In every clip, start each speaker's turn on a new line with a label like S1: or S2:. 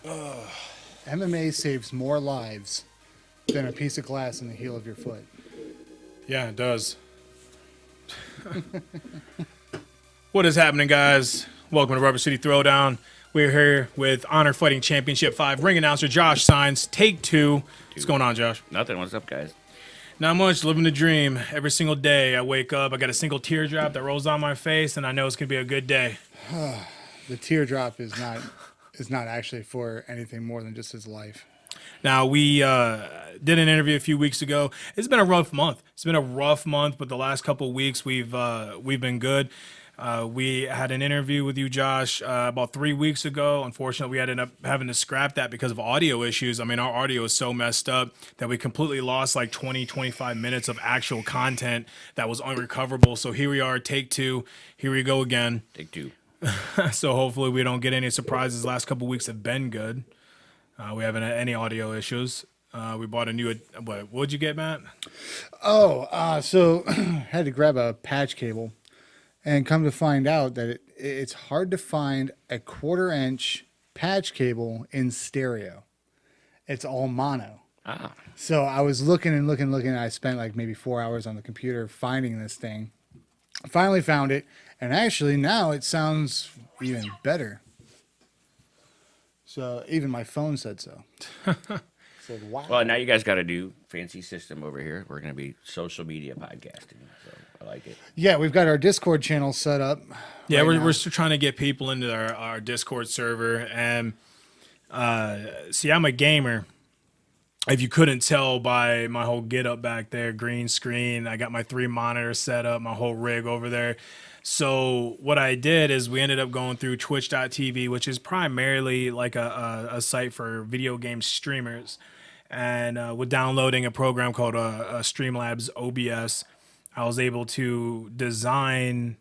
S1: MMA saves more lives than a piece of glass in the heel of your foot.
S2: Yeah, it does. What is happening, guys? Welcome to Rubber City Throwdown. We're here with Honor Fighting Championship 5 ring announcer Josh Signs. Take 2. What's going on, Josh?
S3: Nothing. What's up, guys?
S2: Not much. Living the dream. Every single day I wake up, I got a single teardrop that rolls down my face, and I know it's going to be a good day.
S1: The teardrop is not actually for anything more than just his life.
S2: Now, we did an interview a few weeks ago. It's been a rough month. It's been a rough month, but the last couple of weeks we've been good. We had an interview with you, Josh, about 3 weeks ago. Unfortunately, we ended up having to scrap that because of audio issues. I mean, our audio is so messed up that we completely lost like 20, 25 minutes of actual content that was unrecoverable. So here we are, take 2. Here we go again.
S3: Take 2.
S2: So hopefully we don't get any surprises. The last couple of weeks have been good. We haven't had any audio issues. We bought a new, what'd you get, Matt?
S1: So had to grab a patch cable, and come to find out that it's hard to find a 1/4-inch patch cable in stereo. It's all mono.
S3: Ah.
S1: So I was looking and looking, and I spent like maybe 4 hours on the computer finding this thing. Finally found it, and actually now it sounds even better. So even my phone said so. Said, wow.
S3: Well, now you guys got a new fancy system over here. We're going to be social media podcasting, so I like it.
S1: Yeah, we've got our Discord channel set up.
S2: Yeah,
S1: right now.
S2: we're still trying to get people into our Discord server. And see, I'm a gamer. If you couldn't tell by my whole get up back there, green screen, I got my 3 monitors set up, my whole rig over there. So what I did is we ended up going through twitch.tv, which is primarily like a site for video game streamers. And with downloading a program called Streamlabs OBS, I was able to design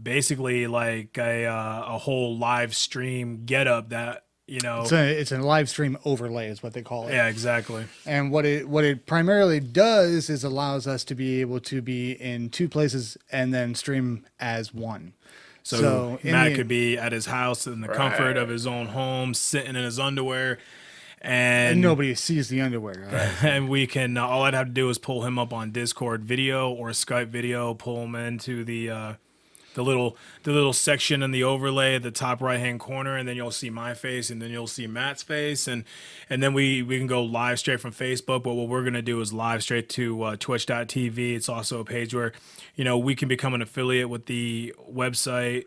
S2: basically like a whole live stream getup that, you know.
S1: It's a live stream overlay is what they call it.
S2: Yeah, exactly.
S1: And what it primarily does is allows us to be able to be in 2 places and then stream as one.
S2: So Matt could be at his house in the comfort of his own home, sitting in his underwear, and
S1: nobody sees the underwear. Right?
S2: And we can all I'd have to do is pull him up on Discord video or Skype video, pull him into the little section in the overlay at the top right hand corner, and then you'll see my face, and then you'll see Matt's face, and then we can go live straight from Facebook. But what we're gonna do is live straight to twitch.tv. It's also a page where, you know, we can become an affiliate with the website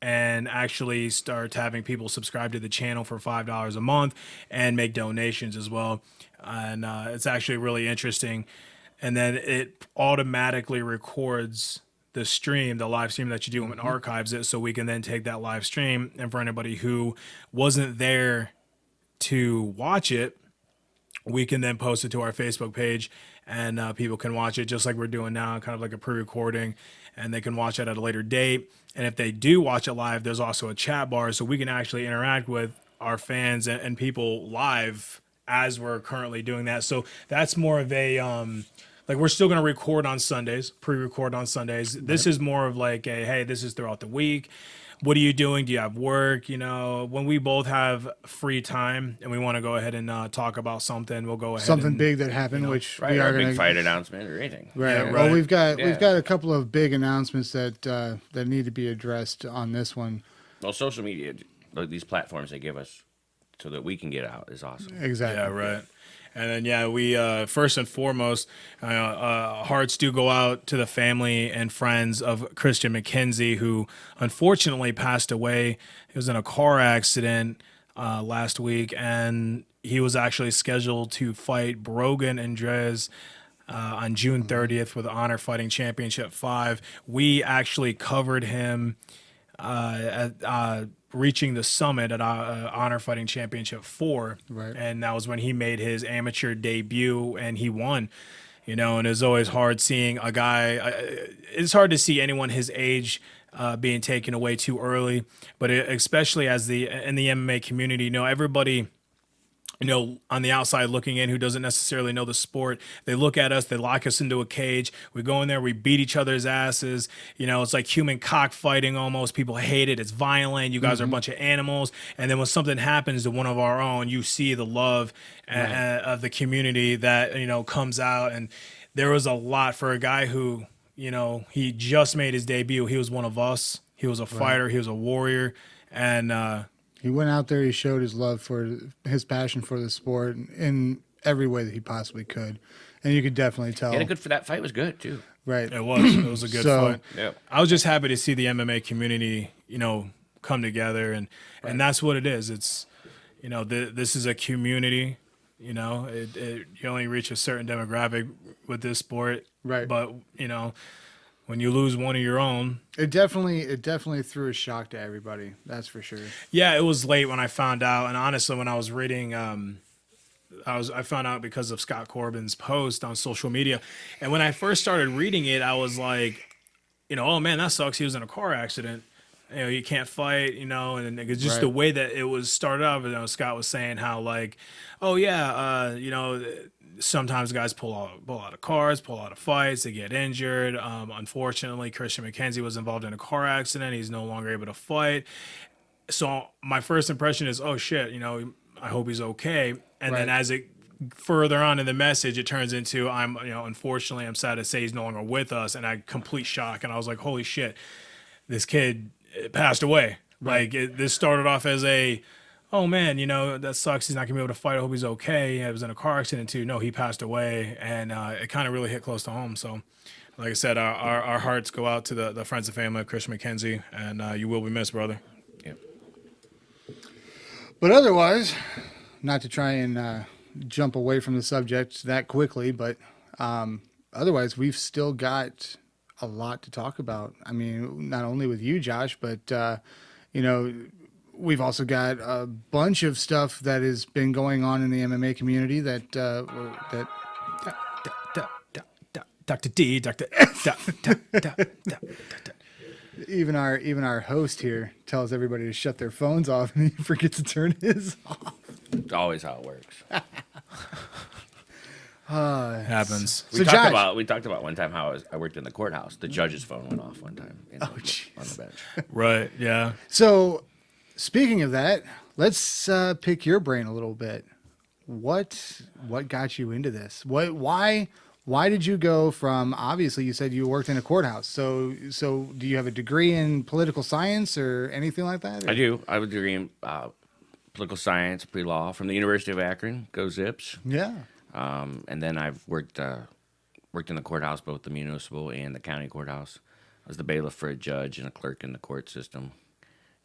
S2: and actually start having people subscribe to the channel for $5 a month and make donations as well. And it's actually really interesting. And then it automatically records the stream, the live stream that you do, and archives it, so we can then take that live stream, and for anybody who wasn't there to watch it, we can then post it to our Facebook page, and people can watch it just like we're doing now, kind of like a pre-recording, and they can watch it at a later date. And if they do watch it live, there's also a chat bar, so we can actually interact with our fans and people live as we're currently doing that. So that's more of a like, we're still going to record on Sundays, pre-record on Sundays. This is more of like a, hey, this is throughout the week. What are you doing? Do you have work? You know, when we both have free time and we want to go ahead and talk about something, we'll go ahead.
S1: Something big that happened, which
S3: Right,
S1: we are
S3: or a
S1: going
S3: big
S1: to
S3: fight announcement or anything.
S1: Right.
S2: Yeah,
S1: Well,
S2: right.
S1: we've got a couple of big announcements that need to be addressed on this one.
S3: Well, social media, like these platforms they give us so that we can get out is awesome.
S1: Exactly.
S2: Yeah, right. And then, yeah, we first and foremost, hearts do go out to the family and friends of Christian McKenzie, who unfortunately passed away. He was in a car accident last week, and he was actually scheduled to fight Brogan Andres on June 30th with Honor Fighting Championship 5. We actually covered him at reaching the summit at Honor Fighting Championship 4.
S1: Right.
S2: And that was when he made his amateur debut, and he won. You know, and it's always hard seeing a guy. It's hard to see anyone his age being taken away too early, but especially as in the MMA community, you know, everybody on the outside looking in, who doesn't necessarily know the sport. They look at us, they lock us into a cage. We go in there, we beat each other's asses. It's like human cockfighting almost. People hate it. It's violent. You guys are a bunch of animals. And then when something happens to one of our own, you see the love of the community that, comes out. And there was a lot for a guy who, he just made his debut. He was one of us. He was a fighter. He was a warrior. And,
S1: He went out there. He showed his love for his passion for the sport in every way that he possibly could, and you could definitely tell.
S3: Yeah, good for that fight was good too.
S1: Right.
S2: It was a good fight.
S3: Yeah.
S2: I was just happy to see the MMA community, come together, and that's what it is. It's, this is a community. You only reach a certain demographic with this sport,
S1: Right.
S2: But when you lose one of your own,
S1: It definitely threw a shock to everybody. That's for sure.
S2: yeah, it was late when I found out. And honestly, when I was reading, I found out because of Scott Corbin's post on social media. And when I first started reading it, I was like, oh man, that sucks. He was in a car accident. You can't fight, and it's just
S1: Right.
S2: the way that it was started off. Scott was saying how like, oh yeah, sometimes guys pull out of cars, pull out of fights, they get injured. Unfortunately, Christian McKenzie was involved in a car accident. He's no longer able to fight. So my first impression is, oh shit, I hope he's okay. And then
S1: Right.
S2: as it further on in the message, it turns into, unfortunately, I'm sad to say he's no longer with us. And I complete shock. And I was like, holy shit, this kid passed away. Right. Like this started off as oh man, that sucks. He's not gonna be able to fight. I hope he's okay. He was in a car accident too. No, he passed away, and it kind of really hit close to home. So, like I said, our hearts go out to the friends and family of Christian McKenzie, and you will be missed, brother.
S3: Yeah.
S1: But otherwise, not to try and jump away from the subject that quickly, but otherwise, we've still got a lot to talk about. I mean, not only with you, Josh, but we've also got a bunch of stuff that has been going on in the MMA community that
S2: Dr. D, Dr.
S1: even our host here tells everybody to shut their phones off, and he forgets to turn his off.
S3: It's always how it works.
S2: happens.
S3: We
S1: So,
S3: talked
S1: Josh-
S3: about one time how I worked in the courthouse. The judge's phone went off one time on the bench.
S2: Right? Yeah.
S1: So, speaking of that, let's pick your brain a little bit. What got you into this? Why did you go from, obviously you said you worked in a courthouse. So do you have a degree in political science or anything like that? Or?
S3: I do. I have a degree in political science, pre-law from the University of Akron. Go Zips.
S1: Yeah.
S3: And then I've worked in the courthouse, both the municipal and the county courthouse. I was the bailiff for a judge and a clerk in the court system.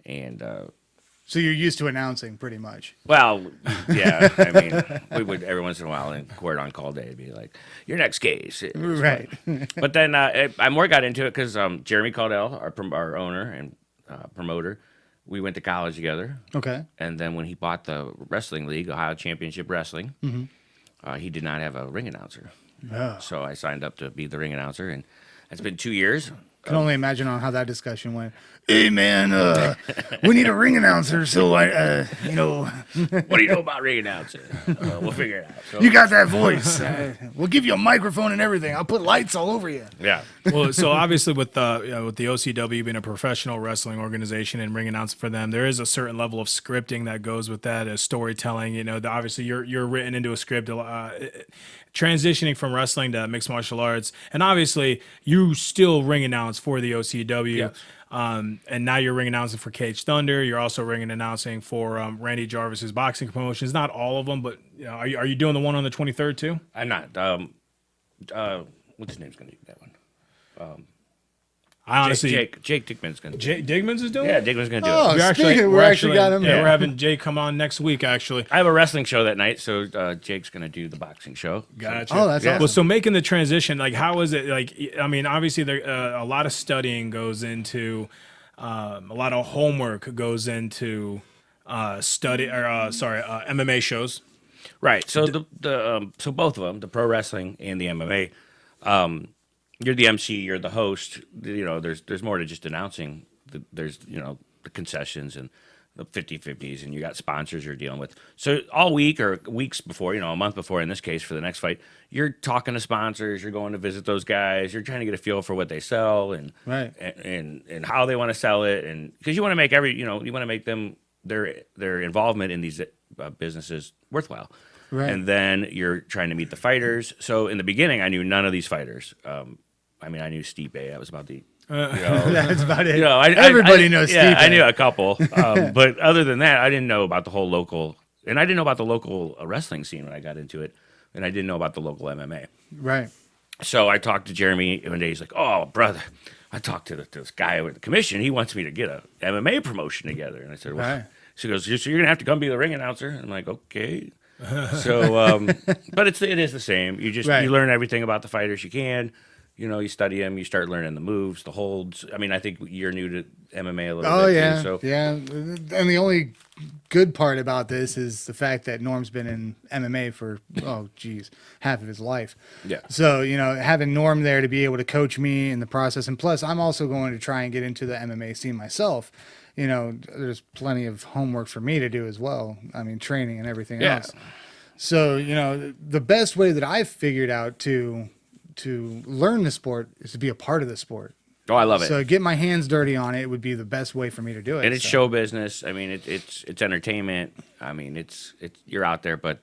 S3: And
S1: So you're used to announcing pretty much.
S3: well, yeah, I mean, we would every once in a while in court on call day be like, "Your next case." It was
S1: Right.
S3: fun. But then I more got into it because Jeremy Caudell, our owner and promoter, we went to college together.
S1: Okay.
S3: And then when he bought the wrestling league, Ohio Championship Wrestling, he did not have a ring announcer.
S1: Oh.
S3: So I signed up to be the ring announcer, and it's been 2 years.
S1: Can only imagine on how that discussion went. Hey man, we need a ring announcer, so
S3: What do you know about ring announcing? We'll figure it out. So,
S1: you got that voice. We'll give you a microphone and everything. I'll put lights all over you.
S3: yeah.
S2: Well, so obviously with the OCW being a professional wrestling organization and ring announcing for them, there is a certain level of scripting that goes with that, as storytelling. Obviously you're written into a script. Transitioning from wrestling to mixed martial arts, and obviously you still ring announce for the OCW.
S3: Yes.
S2: And now you're ring announcing for Cage Thunder. You're also ring announcing for Randy Jarvis's boxing promotions. Not all of them, but are you doing the one on the 23rd too?
S3: I'm not. What's his name's going to do that one?
S2: I honestly,
S3: Jake Dickman's going to do it.
S2: Digman's is doing
S3: Yeah,
S2: it.
S3: Dickman's going to do
S1: Oh,
S3: it.
S1: we actually got him.
S2: Yeah,
S1: Yeah.
S2: we're having Jake come on next week. Actually,
S3: I have a wrestling show that night, so Jake's going to do the boxing show.
S2: gotcha.
S1: Oh, that's
S3: Yeah.
S1: awesome.
S2: Well, so making the transition, like, how is it? Like, I mean, obviously, there a lot of studying goes into, a lot of homework goes into MMA shows.
S3: Right. So so both of them, the pro wrestling and the MMA, you're the MC, you're the host. There's more to just announcing. There's the concessions and the 50-50s, and you got sponsors you're dealing with. So all week or weeks before, a month before in this case for the next fight, you're talking to sponsors, you're going to visit those guys, you're trying to get a feel for what they sell and
S1: Right.
S3: and how they want to sell it, and because you want to make you want to make them their involvement in these businesses worthwhile.
S1: Right.
S3: And then you're trying to meet the fighters. So in the beginning, I knew none of these fighters. I knew Stipe. That was about the
S1: That's about it.
S3: Everybody
S1: knows
S3: Yeah,
S1: Stipe.
S3: I knew a couple, but other than that, I didn't know about the whole local, and I didn't know about the local wrestling scene when I got into it, and I didn't know about the local MMA.
S1: Right.
S3: So I talked to Jeremy one day. He's like, "Oh, brother, I talked to this guy with the commission. He wants me to get a MMA promotion together." And I said, "Well,"
S1: Right.
S3: she goes, "So you're gonna have to come be the ring announcer." And I'm like, "Okay." So, but it is the same. You just
S1: Right.
S3: you learn everything about the fighters you can. You study them. You start learning the moves, the holds. I mean, I think you're new to MMA a little
S1: Oh
S3: bit
S1: yeah,
S3: too. So
S1: yeah. And the only good part about this is the fact that Norm's been in MMA for half of his life.
S3: Yeah.
S1: So having Norm there to be able to coach me in the process, and plus I'm also going to try and get into the MMA scene myself. There's plenty of homework for me to do as well. I mean, training and everything
S3: Yeah.
S1: else. So the best way that I've figured out to learn the sport is to be a part of the sport.
S3: Oh, I love it.
S1: So get my hands dirty on it would be the best way for me to do it.
S3: And it's
S1: so.
S3: show business. I mean, it's entertainment. I mean, it's you're out there, but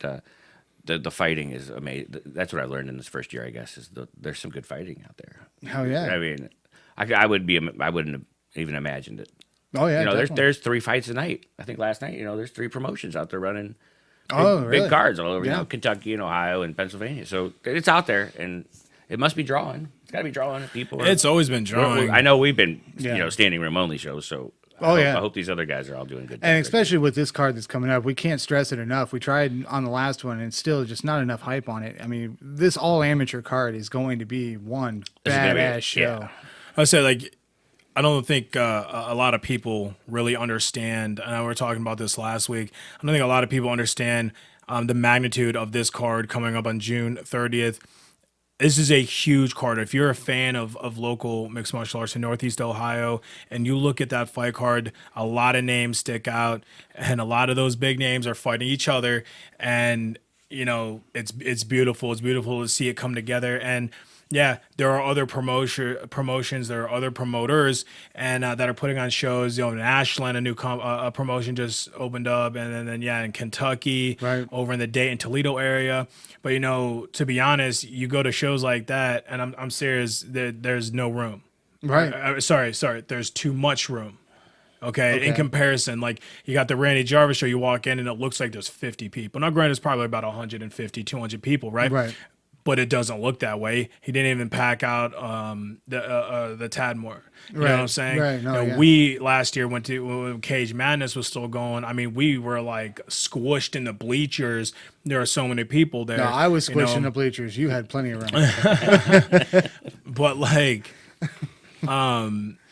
S3: the fighting is amazing. That's what I learned in this first year, I guess, is there's some good fighting out there.
S1: Hell yeah.
S3: I mean, I wouldn't have even imagined it.
S1: Oh yeah.
S3: There's 3 fights a night. I think last night, there's 3 promotions out there running.
S1: Really?
S3: Big cards all over,
S1: Yeah.
S3: Kentucky and Ohio and Pennsylvania. So it's out there, and it must be drawing. It's got to be drawing. People.
S2: It's always been drawing.
S3: I know we've been,
S1: Yeah.
S3: standing room only shows. So
S1: Yeah.
S3: I hope these other guys are all doing good.
S1: And especially with this card that's coming up, we can't stress it enough. We tried on the last one, and still just not enough hype on it. I mean, this all amateur card is going to be one
S3: This is gonna be-
S1: badass show.
S3: yeah.
S2: I say, I don't think a lot of people really understand. I know we were talking about this last week. I don't think a lot of people understand the magnitude of this card coming up on June 30th. This is a huge card. If you're a fan of local mixed martial arts in Northeast Ohio and you look at that fight card, a lot of names stick out, and a lot of those big names are fighting each other. And, it's beautiful. It's beautiful to see it come together. And yeah, there are other promotions. There are other promoters and that are putting on shows. In Ashland, a new a promotion just opened up, and then in Kentucky,
S1: Right.
S2: over in the Dayton, Toledo area. But to be honest, you go to shows like that, and I'm serious. There's no room.
S1: Right.
S2: Sorry. There's too much room. Okay. In comparison, like you got the Randy Jarvis show, you walk in and it looks like there's 50 people. Now, granted, it's probably about 150, 200 people, right?
S1: Right.
S2: But it doesn't look that way. He didn't even pack out the Tadmore. You know what I'm saying?
S1: Right. No, yeah.
S2: We last year went to when Cage Madness was still going. I mean, we were like squished in the bleachers. There are so many people there.
S1: No, I was
S2: you
S1: squished in
S2: know.
S1: the bleachers. You had plenty of room.
S2: But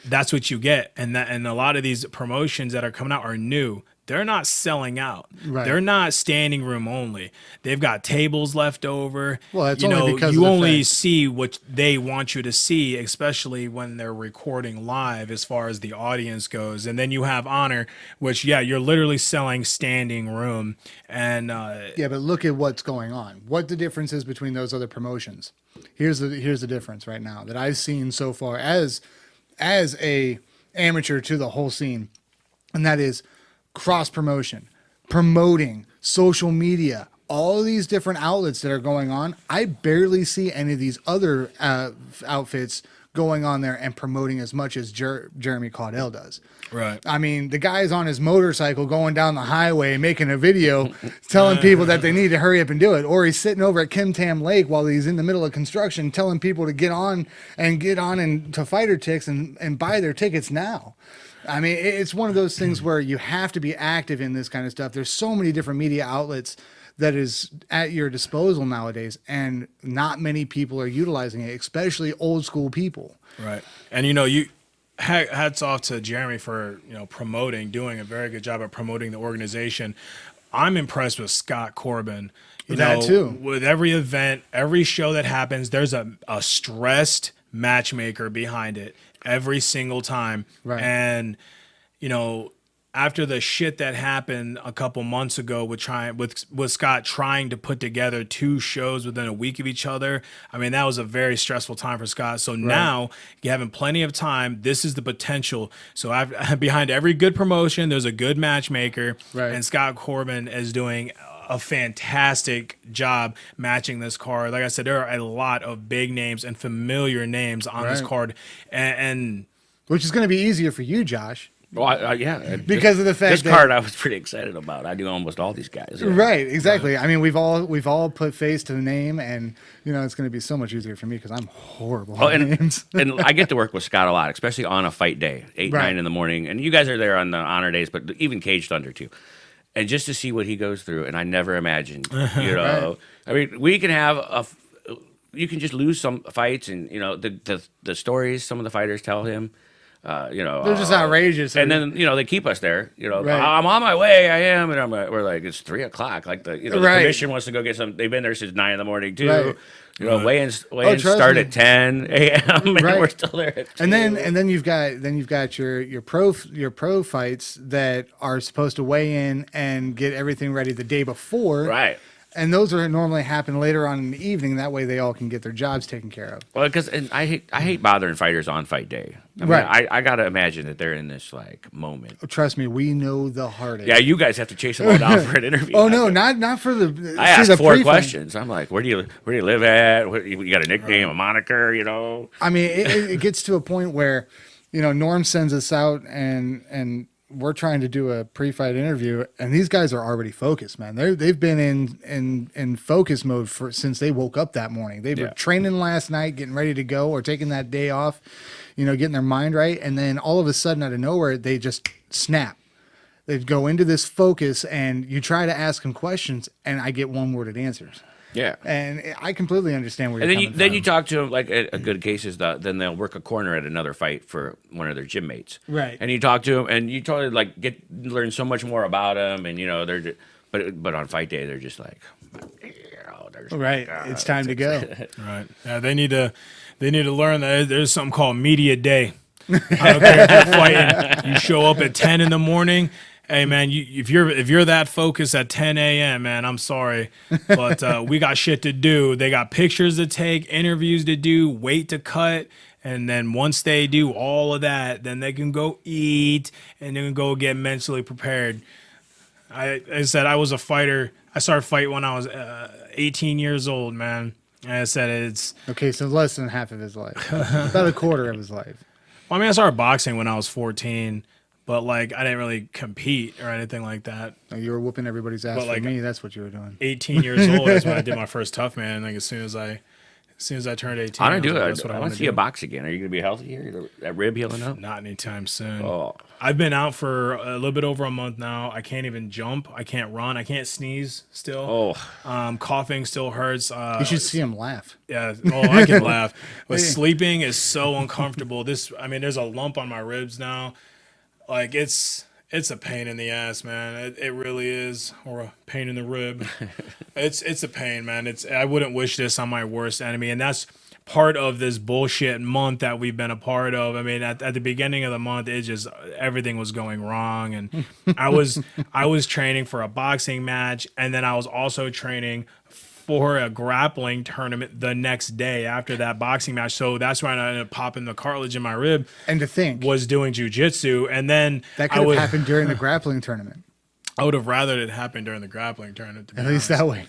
S2: that's what you get. And a lot of these promotions that are coming out are new. They're not selling out.
S1: Right.
S2: They're not standing room only. They've got tables left over.
S1: Well, it's only because
S2: you
S1: of the
S2: only
S1: fans.
S2: see what they want you to see, especially when they're recording live as far as the audience goes. And then you have Honor, which, you're literally selling standing room. And
S1: Yeah, but look at what's going on. What the difference is between those other promotions. Here's the difference right now that I've seen so far as a amateur to the whole scene, and that is cross promotion, promoting, social media, all of these different outlets that are going on. I barely see any of these other outfits going on there and promoting as much as Jeremy Caudell does.
S2: right.
S1: I mean, the guy's on his motorcycle going down the highway making a video telling people that they need to hurry up and do it. Or he's sitting over at Kim Tam Lake while he's in the middle of construction telling people to get on and to Fighter Ticks and buy their tickets now. I mean, it's one of those things where you have to be active in this kind of stuff. There's so many different media outlets that is at your disposal nowadays, and not many people are utilizing it, especially old school people.
S2: Right. And hats off to Jeremy for doing a very good job at promoting the organization. I'm impressed with Scott Corbin.
S1: That too.
S2: With every event, every show that happens, there's a stressed matchmaker behind it every single time.
S1: Right.
S2: And after the shit that happened a couple months ago with Scott trying to put together 2 shows within a week of each other, I mean, that was a very stressful time for Scott. So now you're having plenty of time. This is the potential. So behind every good promotion, there's a good matchmaker, and Scott Corbin is doing a fantastic job matching this card. Like I said, there are a lot of big names and familiar names on this card, and
S1: which is going to be easier for you, Josh.
S3: Well, yeah,
S1: because of the fact
S3: this
S1: that
S3: card I was pretty excited about. I do almost all these guys. Yeah.
S1: Right, exactly. I mean, we've all put face to the name, and it's going to be so much easier for me because I'm horrible at names.
S3: And I get to work with Scott a lot, especially on a fight day, 8, 9 in the morning. And you guys are there on the honor days, but even Cage Thunder too. And just to see what he goes through, and I never imagined, I mean, we can have you can just lose some fights, and the stories some of the fighters tell him.
S1: They're just outrageous,
S3: and then they keep us there. I'm on my way. I am, and we're like, it's 3:00. Like the commission wants to go get some. They've been there since 9 in the morning too. Weigh-ins start at 10 a.m. and we're still there.
S1: And then you've got your pro fights that are supposed to weigh in and get everything ready the day before.
S3: Right.
S1: And those are normally happen later on in the evening. That way, they all can get their jobs taken care of.
S3: Well, because I hate bothering fighters on fight day. I mean, I gotta imagine that they're in this moment.
S1: Trust me, we know the heartache.
S3: Yeah, you guys have to chase them all down for an interview.
S1: Not for the.
S3: I asked 4 questions. I'm like, where do you live at? You got a nickname, a moniker?
S1: I mean, it gets to a point where, Norm sends us out and we're trying to do a pre-fight interview, and these guys are already focused, man. They've been in focus mode since they woke up that morning. They were training last night, getting ready to go, or taking that day off, getting their mind right, and then all of a sudden, out of nowhere, they just snap. They go into this focus, and you try to ask them questions, and I get one-worded answers.
S3: Yeah,
S1: and I completely understand where you're coming from.
S3: Then you talk to them, like a good case is then they'll work a corner at another fight for one of their gym mates.
S1: Right.
S3: And you talk to them, and you totally learn so much more about them, and they're just, but on fight day they're just like,
S1: it's time to go.
S2: Right. Yeah, they need to learn that there's something called media day. I don't care if you're fighting. You show up at 10 in the morning. Hey man, if you're that focused at 10 a.m., man, I'm sorry, but we got shit to do. They got pictures to take, interviews to do, weight to cut, and then once they do all of that, then they can go eat and then go get mentally prepared. I said I was a fighter. I started fighting when I was 18 years old, man. And I said it's
S1: okay, so less than half of his life, about a quarter of his life.
S2: Well, I mean, I started boxing when I was 14. But, I didn't really compete or anything like that.
S1: You were whooping everybody's ass for me. That's what you were doing.
S2: 18 years old is when I did my first Tough Man. As soon as I turned 18.
S3: I want to do it. I want to see you box again. Are you going to be healthy here? That rib healing up?
S2: Not anytime soon.
S3: Oh.
S2: I've been out for a little bit over a month now. I can't even jump. I can't run. I can't sneeze still.
S3: Oh.
S2: Coughing still hurts.
S1: You should see him laugh.
S2: Yeah. I can laugh. But sleeping is so uncomfortable. There's a lump on my ribs now. It's a pain in the ass, man. It really is, or a pain in the rib. It's a pain, man. I wouldn't wish this on my worst enemy, and that's part of this bullshit month that we've been a part of. I mean, at the beginning of the month, everything was going wrong, and I was training for a boxing match, and then I was also training for a grappling tournament the next day after that boxing match. So that's when I ended up popping the cartilage in my rib.
S1: And to think
S2: was doing jiu-jitsu, and then
S1: that could have happened during the grappling tournament.
S2: I would have rather it happened during the grappling tournament. To be
S1: At least that way.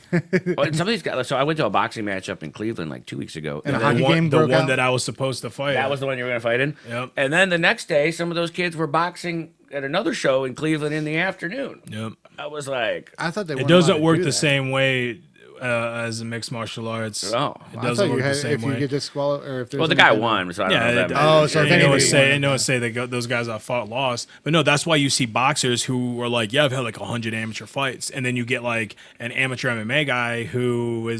S3: Well, some of these guys. So I went to a boxing match up in Cleveland 2 weeks ago,
S1: and the one
S2: that I was supposed to fight.
S3: That was the one you were going to fight in.
S2: Yep.
S3: And then the next day, some of those kids were boxing at another show in Cleveland in the afternoon.
S2: Yep.
S3: I was like,
S1: I thought
S2: it doesn't work the same way. As a mixed martial arts,
S3: oh,
S2: it doesn't work the same
S1: if
S2: way.
S1: You get disqualified, or if there's
S3: the guy won, so I don't know that.
S1: So
S2: I know say those guys I fought lost, but no, that's why you see boxers who are like, yeah, I've had 100 amateur fights, and then you get an amateur MMA guy who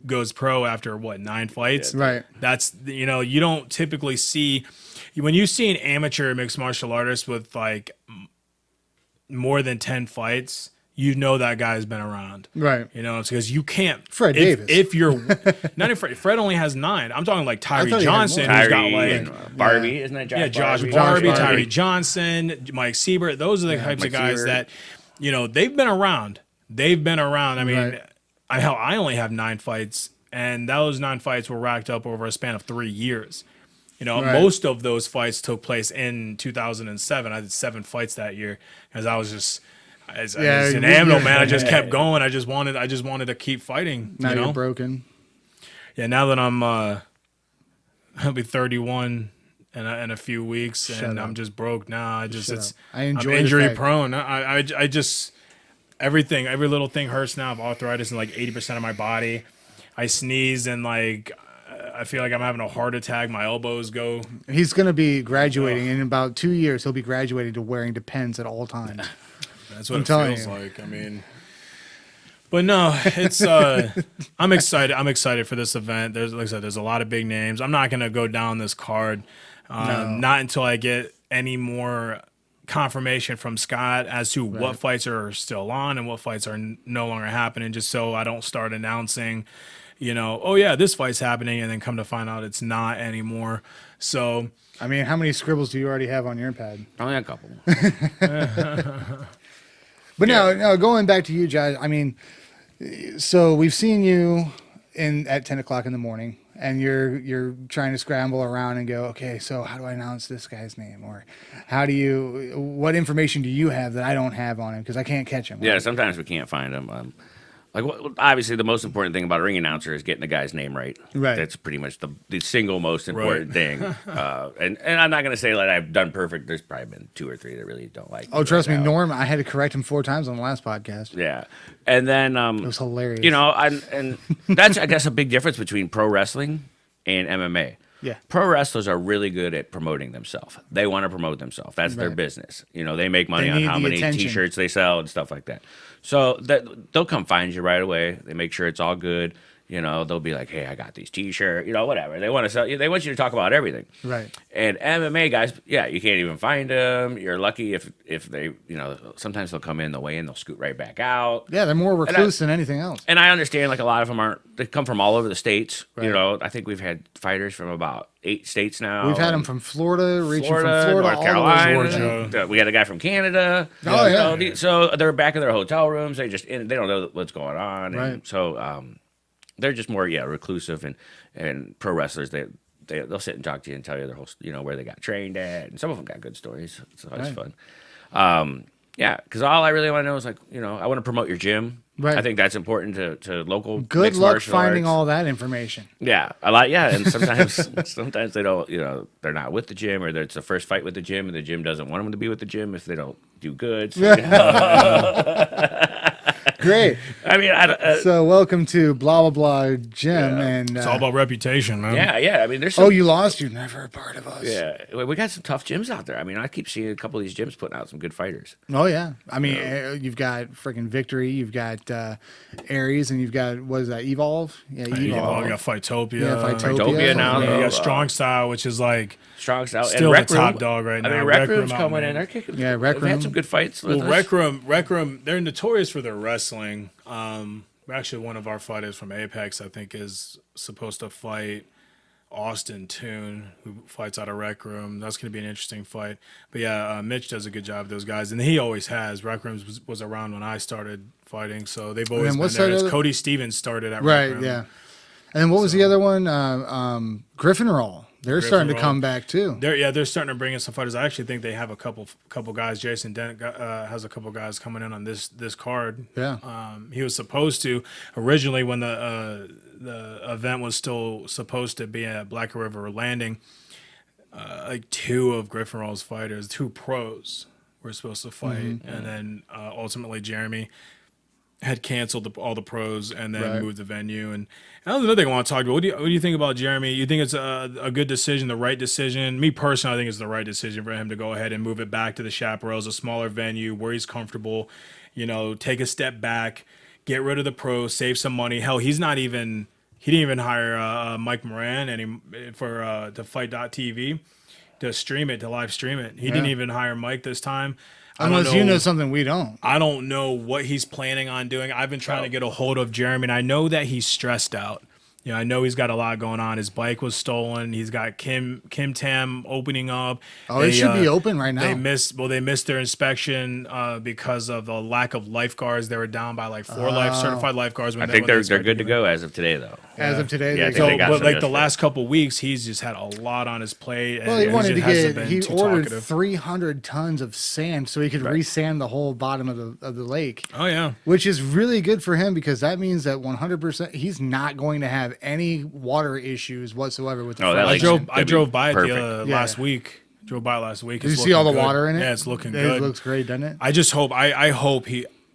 S2: goes pro after 9 fights,
S1: right?
S2: That's you don't typically see when you see an amateur mixed martial artist with more than 10 fights. you know that guy's been around.
S1: Right.
S2: You know, it's because you can't.
S1: Fred Davis.
S2: If you're not even Fred only has 9. I'm talking like
S1: I
S2: Tyree
S1: thought he had
S2: Johnson,
S1: more.
S2: who's got
S3: Tyree
S2: like
S3: and Barbie, isn't it?
S2: Josh
S1: Barbie.
S2: Barbie,
S1: Josh Barbie.
S2: Tyree Johnson, Mike Siebert. Those are the types
S3: Mike
S2: of guys
S3: Siebert.
S2: that, you know, they've been around. They've been around. I mean,
S1: Right.
S2: I only have 9 fights, and those 9 fights were racked up over a span of 3 years. You know,
S1: Right.
S2: most of those fights took place in 2007. I did 7 fights that year because I was just. As an animal, man, I just kept going. I just wanted to keep fighting.
S1: Now
S2: you know?
S1: you're broken.
S2: Yeah, now that I'll be 31 in a few weeks, and I'm just broke now. I
S1: enjoy
S2: I'm
S1: the
S2: injury
S1: fact-
S2: prone. I just every little thing hurts now. I have arthritis in like 80% of my body. I sneeze and like I feel like I'm having a heart attack. My elbows go.
S1: He's going to be graduating in about 2 years. He'll be graduating to wearing Depends at all times.
S2: That's what
S1: I'm
S2: it
S1: telling
S2: feels
S1: you.
S2: like. I mean, but no, it's I'm excited. I'm excited for this event. There's like I said, there's a lot of big names. I'm not gonna go down this card, not until I get any more confirmation from Scott as to what fights are still on and what fights are no longer happening. Just so I don't start announcing, you know, oh yeah, this fight's happening, and then come to find out it's not anymore. So.
S1: I mean, how many scribbles do you already have on your pad?
S3: Only a couple.
S1: But no, going back to you, Josh, I mean, so we've seen you at 10 o'clock in the morning, and you're trying to scramble around and go, okay, so how do I announce this guy's name? Or what information do you have that I don't have on him? Because I can't catch him.
S3: Yeah, sometimes we can't find them. Obviously, the most important thing about a ring announcer is getting the guy's name right.
S1: Right.
S3: That's pretty much the single most important thing. And I'm not going to say that I've done perfect. There's probably been 2 or 3 that really don't like.
S1: Oh, trust me,
S3: now.
S1: Norm, I had to correct him 4 times on the last podcast.
S3: Yeah, and then
S1: It was hilarious.
S3: you know, and that's I guess a big difference between pro wrestling and MMA.
S1: Yeah.
S3: Pro wrestlers are really good at promoting themselves. They want to promote themselves. That's their
S1: Right.
S3: business. You know, they make money
S1: They
S3: on
S1: need
S3: how
S1: the
S3: many
S1: attention.
S3: T-shirts they sell and stuff like that. So they'll come find you right away. They make sure it's all good. You know, they'll be like, "Hey, I got these T-shirts." You know, whatever. They want to sell. They want you to talk about everything.
S1: Right.
S3: And MMA guys, yeah, you can't even find them. You're lucky if they, you know, sometimes they'll come in, they'll weigh in, they'll scoot right back out.
S1: Yeah, they're more recluse than anything else.
S3: And I understand, like, a lot of them aren't. They come from all over the states.
S1: Right.
S3: You know, I think we've had fighters from about 8 states now.
S1: We've had them
S3: and
S1: from Florida, reaching
S3: Florida,
S1: from Florida
S3: North
S1: all
S3: Carolina.
S1: the way to
S2: Georgia.
S3: We had a guy from Canada.
S1: Oh,
S3: You
S1: yeah.
S3: know, so they're back in their hotel rooms. They don't know what's going on.
S1: Right.
S3: And so they're just more reclusive and pro wrestlers. They'll sit and talk to you and tell you their whole, you know, where they got trained at, and some of them got good stories, so that's
S1: Right.
S3: fun. Yeah, because all I really want to know is, like, you know, I want to promote your gym.
S1: Right.
S3: I think that's important to local.
S1: Good
S3: mixed
S1: luck
S3: martial
S1: finding
S3: arts.
S1: all that information.
S3: Yeah, a lot. Yeah, and sometimes they don't. You know, they're not with the gym, or it's the first fight with the gym, and the gym doesn't want them to be with the gym if they don't do good. So,
S1: Great.
S3: I mean,
S1: So welcome to blah, blah, blah gym. And
S2: It's all about reputation, man.
S3: yeah. I mean, there's some.
S1: oh, you lost? You're never a part of us.
S3: Yeah, we got some tough gyms out there. I mean, I keep seeing a couple of these gyms putting out some good fighters.
S1: Oh, yeah. I mean, you've got freaking Victory. You've got Aries, and you've got, what is that, Evolve? Yeah,
S2: You
S1: Evolve.
S2: got Fightopia.
S1: Yeah, Fightopia.
S3: Fightopia now,
S2: You
S3: though.
S2: got Strong Style, which is like
S3: Strong style.
S2: Still
S3: and
S2: the
S3: Rec
S2: top
S3: Room,
S2: dog right
S3: I mean,
S2: now.
S3: Rec
S2: Rec
S3: Room's
S2: Room,
S3: coming
S2: man.
S3: in. They're kicking.
S1: Yeah, Rec
S3: They've had
S1: Room.
S3: some good fights. with
S2: well,
S3: us.
S2: Rec Room. They're notorious for their wrestling. Actually, one of our fighters from Apex, I think, is supposed to fight Austin Toon, who fights out of Rec Room. That's going to be an interesting fight. But yeah, Mitch does a good job with those guys, and he always has. Rec Room was around when I started fighting, so they've always been
S1: what's
S2: there.
S1: that
S2: It's
S1: other-
S2: Cody Stevens started at Rec
S1: Right,
S2: Room.
S1: yeah. And then what was the other one? Griffin Roll. They're starting to
S2: Roll.
S1: come back, too.
S2: They're starting to bring in some fighters. I actually think they have a couple guys. Jason Dent has a couple guys coming in on this card.
S1: Yeah.
S2: He was supposed to originally when the event was still supposed to be at Black River Landing. Like 2 of Griffin Roll's fighters, 2 pros, were supposed to fight, and then ultimately Jeremy had canceled all the pros and then
S1: Right.
S2: moved the venue. And that was another thing I want to talk about. What do you think about Jeremy? You think it's a good decision, the right decision? Me personally, I think it's the right decision for him to go ahead and move it back to the Chaparrals, a smaller venue where he's comfortable. You know, take a step back, get rid of the pros, save some money. Hell, he didn't even hire Mike Moran to fight.tv to stream it, to live stream it. He didn't even hire Mike this time.
S1: Unless you know something we don't.
S2: I don't know what he's planning on doing. I've been trying to get a hold of Jeremy, and I know that he's stressed out. You know, I know he's got a lot going on. His bike was stolen. He's got Kim Tam opening up.
S1: Oh, it should be open right now.
S2: They missed their inspection because of the lack of lifeguards. They were down by like 4 certified lifeguards.
S3: I think they're good to go as of today, though.
S1: As of today,
S3: Yeah, I
S1: they
S3: think
S1: go.
S3: they got
S2: But
S3: some
S2: like the
S3: yesterday.
S2: last couple weeks, he's just had a lot on his plate.
S1: Well, he
S2: and
S1: wanted to
S2: just hasn't
S1: get.
S2: been
S1: He
S2: too
S1: ordered
S2: talkative.
S1: 300 tons of sand so he could re-sand the whole bottom of the lake.
S2: Oh yeah.
S1: Which is really good for him because that means that 100% he's not going to have any water issues whatsoever with the
S3: Oh, that
S1: front
S3: lake's
S1: end.
S2: I drove by it
S3: perfect.
S2: last week. Drove by last week.
S1: Did you
S2: It's
S1: see all the
S2: looking good.
S1: water in it?
S2: Yeah, it's looking
S1: It
S2: good.
S1: looks great, doesn't it?
S2: I just hope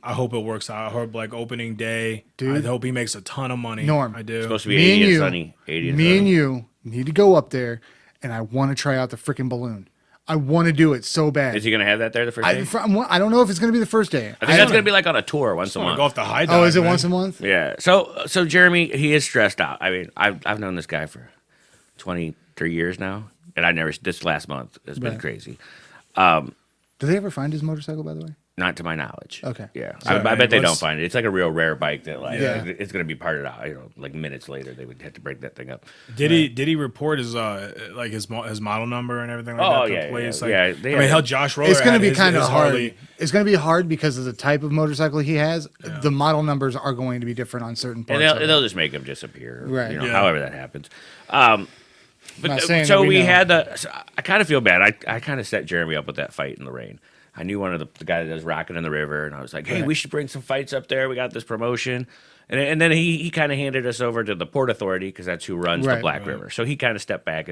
S2: I hope it works out. I hope like opening day.
S1: Dude.
S2: I hope he makes a ton of money.
S1: Norm.
S2: I do.
S3: Supposed to be
S1: Me
S3: 80
S1: and
S3: and
S1: you,
S3: sunny. 80 and
S1: me
S3: sunny.
S1: and you need to go up there, and I want to try out the freaking balloon. I want to do it so bad.
S3: Is he going to have that there the first day?
S1: I don't know if it's going to be the first day.
S3: I think that's going to be like on a tour once a
S2: I want
S3: month.
S2: to go off the high dive.
S1: Oh, is it
S2: man.
S1: once a month?
S3: Yeah. So Jeremy, he is stressed out. I mean, I've known this guy for 23 years now, and this last month has been
S1: Right.
S3: crazy.
S1: Did they ever find his motorcycle, by the way?
S3: Not to my knowledge.
S1: Okay.
S3: Yeah.
S2: So,
S3: I bet they
S2: let's-
S3: don't find it. It's like a real rare bike that like
S1: Yeah.
S3: it's going to be parted out. Like minutes later they would have to break that thing up.
S2: Did he report his like his model number and everything like
S3: Oh,
S2: that?
S3: yeah,
S2: Place?
S3: yeah,
S2: Like,
S3: yeah.
S2: I
S3: They
S2: mean,
S3: had-
S2: hell, Josh Roller.
S1: It's going to
S2: had
S1: be
S2: his-
S1: kind of
S2: his
S1: hard.
S2: Harley.
S1: It's going to be hard because of the type of motorcycle he has. The model numbers are going to be different on certain parts.
S3: And
S1: of it.
S3: they'll just make him disappear.
S1: Right.
S3: You know,
S2: Yeah.
S3: however that happens.
S1: Not
S3: But
S1: saying
S3: so
S1: that we
S3: we
S1: know.
S3: had I kind of feel bad. I kind of set Jeremy up with that fight in the rain. I knew one of the guy that does Rockin' in the River, and I was like, hey,
S1: Right.
S3: we should bring some fights up there. We got this promotion. And then he kind of handed us over to the Port Authority because that's who runs the
S1: Right.
S3: Black River. So he kind of stepped back,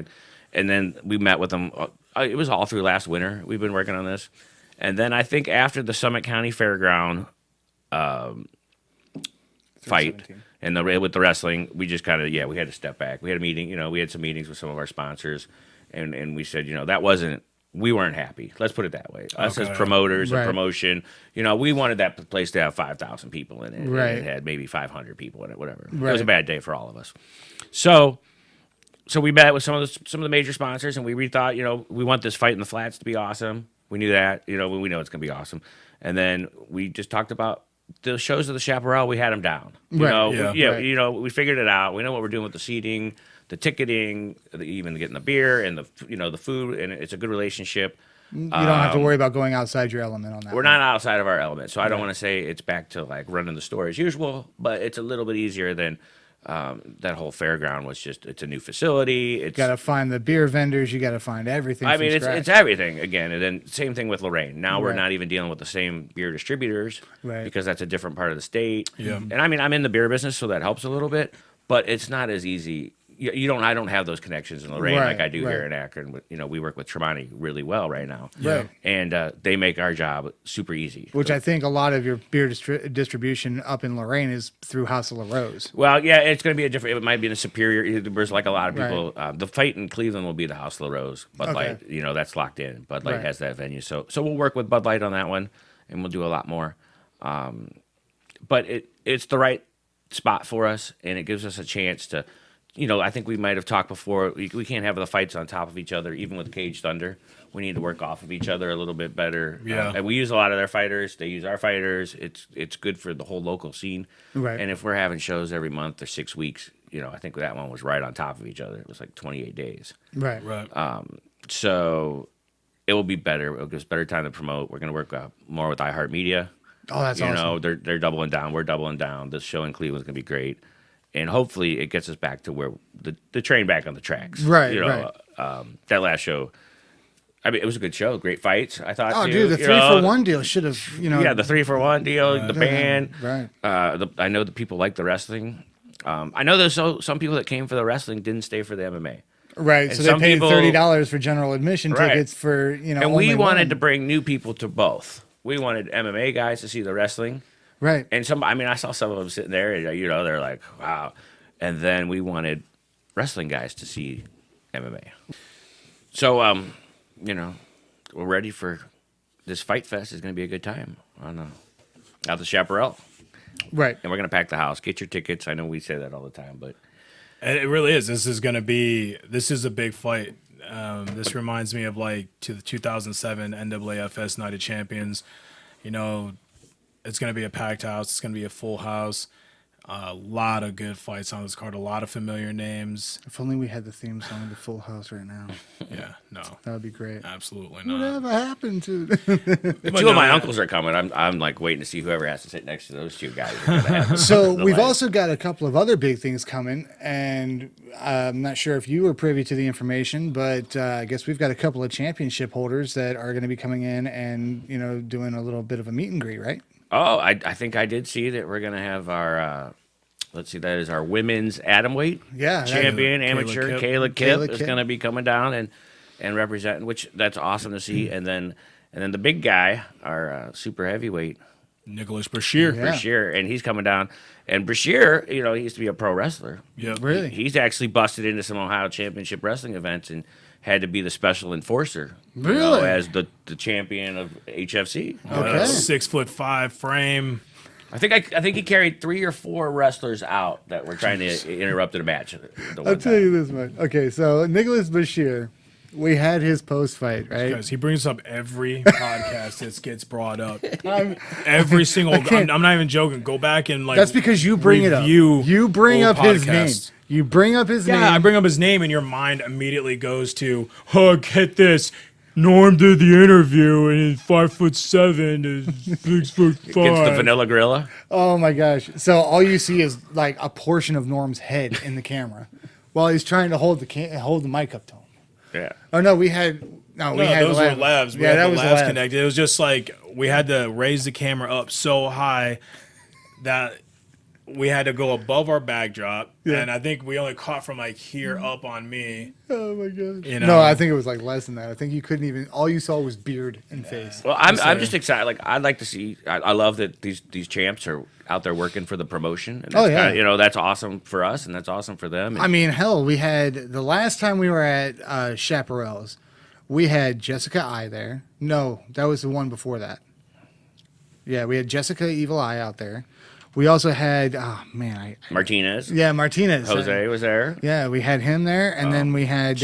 S3: and then we met with him. It was all through last winter. We've been working on this. And then I think after the Summit County Fairground fight and with the wrestling, we just kind of we had to step back. We had a meeting. We had some meetings with some of our sponsors, and we said we weren't happy. Let's put it that way. Us as
S2: Okay.
S3: promoters
S1: Right.
S3: and promotion, we wanted that place to have 5,000 people in it. and
S1: Right.
S3: it had maybe 500 people in it. Whatever. It
S1: Right.
S3: was a bad day for all of us. So we met with some of the major sponsors, and we rethought. We want this fight in the flats to be awesome. We knew that. We know it's gonna be awesome. And then we just talked about the shows of the Chaparral. We had them down.
S1: Right.
S2: Yeah.
S1: Right.
S3: We figured it out. We know what we're doing with the seating, the ticketing, even getting the beer and the food, and it's a good relationship.
S1: You don't have to worry about going outside your element on that.
S3: We're not outside of our element, so I don't want to say it's back to like running the store as usual, but it's a little bit easier than that whole fairground was. It's a new facility. It's
S1: You got to find the beer vendors. You got to find everything.
S3: I
S1: from
S3: mean,
S1: scratch.
S3: it's everything again, and then same thing with Lorraine. Now we're
S1: Right.
S3: not even dealing with the same beer distributors
S1: Right.
S3: because that's a different part of the state.
S2: Yeah.
S3: And I mean, I'm in the beer business, so that helps a little bit, but it's not as easy. I don't have those connections in Lorraine like
S1: Right,
S3: I do here
S1: right.
S3: in Akron. We work with Tremonti really well right now,
S1: Right.
S3: and they make our job super easy.
S1: Which I think a lot of your beer distribution up in Lorraine is through House of La Rose.
S3: Well, yeah, it's going to be a different. It might be in a Superior. There's like a lot of people. The fight in Cleveland will be the House of La Rose. Bud
S1: Okay.
S3: Light, that's locked in. Bud Light
S1: Right.
S3: has that venue, so we'll work with Bud Light on that one, and we'll do a lot more. But it's the right spot for us, and it gives us a chance to. I think we might have talked before. We can't have the fights on top of each other, even with Cage Thunder. We need to work off of each other a little bit better.
S2: Yeah.
S3: And we use a lot of their fighters. They use our fighters. It's good for the whole local scene.
S1: Right.
S3: And if we're having shows every month or 6 weeks, I think that one was right on top of each other. It was like 28 days.
S1: Right.
S2: Right.
S3: So it will be better. It'll give us better time to promote. We're going to work more with iHeartMedia.
S1: Oh, that's awesome.
S3: They're doubling down. We're doubling down. This show in Cleveland's going to be great. And hopefully it gets us back to where the train back on the tracks.
S1: Right, right.
S3: That last show, I mean, it was a good show. Great fights, I thought.
S1: Oh,
S3: too.
S1: dude, the
S3: You
S1: 3-for-1 deal should have,
S3: Yeah, the 3-for-1 deal, the band.
S1: Right.
S3: I know that people like the wrestling. I know there's some people that came for the wrestling didn't stay for the MMA.
S1: Right.
S3: And
S1: So they
S3: some
S1: paid
S3: people-
S1: $30 for general admission
S3: Right.
S1: tickets for,
S3: And we
S1: only
S3: wanted
S1: one.
S3: to bring new people to both. We wanted MMA guys to see the wrestling.
S1: Right.
S3: And I saw some of them sitting there, and, they're like, wow. And then we wanted wrestling guys to see MMA. So, we're ready for this Fight Fest. Is going to be a good time out the Chaparral.
S1: Right.
S3: And we're going to pack the house. Get your tickets. I know we say that all the time, but
S2: And it really is. This is a big fight. This reminds me of like to the 2007 NAAFS Night of Champions. You know, it's going to be a packed house. It's going to be a full house. A lot of good fights on this card. A lot of familiar names.
S1: If only we had the theme song to Full House right now.
S2: Yeah, no,
S1: That would be great.
S2: absolutely not.
S1: Whatever happened to?
S3: Two of my uncles are coming. I'm like waiting to see whoever has to sit next to those two guys. are gonna have
S1: So
S3: the
S1: we've
S3: leg.
S1: also got a couple of other big things coming, and I'm not sure if you were privy to the information, but I guess we've got a couple of championship holders that are going to be coming in and doing a little bit of a meet and greet, right?
S3: Oh, I think I did see that we're gonna have our. Let's see, that is our women's atomweight
S1: Yeah,
S3: champion,
S2: Kayla
S3: amateur
S2: Kipp.
S3: Kayla Kipp
S1: Kayla
S3: is
S1: Kipp.
S3: going to be coming down and representing, which that's awesome to see. And then the big guy, our super heavyweight
S2: Nicholas Bashir.
S1: Yeah.
S3: Brashear, and he's coming down. And Brashear, he used to be a pro wrestler.
S2: Yep.
S1: Really?
S3: He's actually busted into some Ohio Championship Wrestling events and had to be the special enforcer.
S1: Really?
S3: As the champion of HFC.
S1: Okay.
S2: 6'5" frame.
S3: I think he carried 3 or 4 wrestlers out that were trying to interrupt the match.
S1: I'll tell you this much. Okay, so Nicholas Bashir, we had his post fight, right?
S2: Guys, he brings up every podcast that gets brought up. Every single. I'm not even joking. Go back and like.
S1: That's because you bring it up.
S2: review
S1: You bring
S2: old
S1: up his name.
S2: podcasts.
S1: You bring up his
S2: Yeah, I
S1: name.
S2: bring up his name, and your mind immediately goes to, oh, get this. Norm did the interview, and he's 5'7", is 6'5".
S3: Against the Vanilla Gorilla.
S1: Oh my gosh! So all you see is like a portion of Norm's head in the camera, while he's trying to hold the mic up to him.
S3: Yeah.
S1: Oh no, we had
S2: No,
S1: had
S2: those were labs. We
S1: Yeah,
S2: had
S1: that
S2: the
S1: was
S2: labs
S1: labs.
S2: connected. It was just like we had to raise the camera up so high that we had to go above our backdrop, and I think we only caught from like here up on me.
S1: Oh my god!
S2: You know?
S1: No, I think it was like less than that. I think you couldn't even. All you saw was beard and face.
S3: Well, I'm just excited. Like I'd like to see. I love that these champs are out there working for the promotion. And that's
S1: yeah.
S3: kinda, that's awesome for us, and that's awesome for them. And
S1: I mean, hell, we had the last time we were at Chaparral's, we had Jessica I there. No, that was the one before that. Yeah, we had Jessica Evil Eye out there. We also had
S3: Martinez,
S1: Martinez.
S3: Jose was there.
S1: Yeah, we had him there, and then we had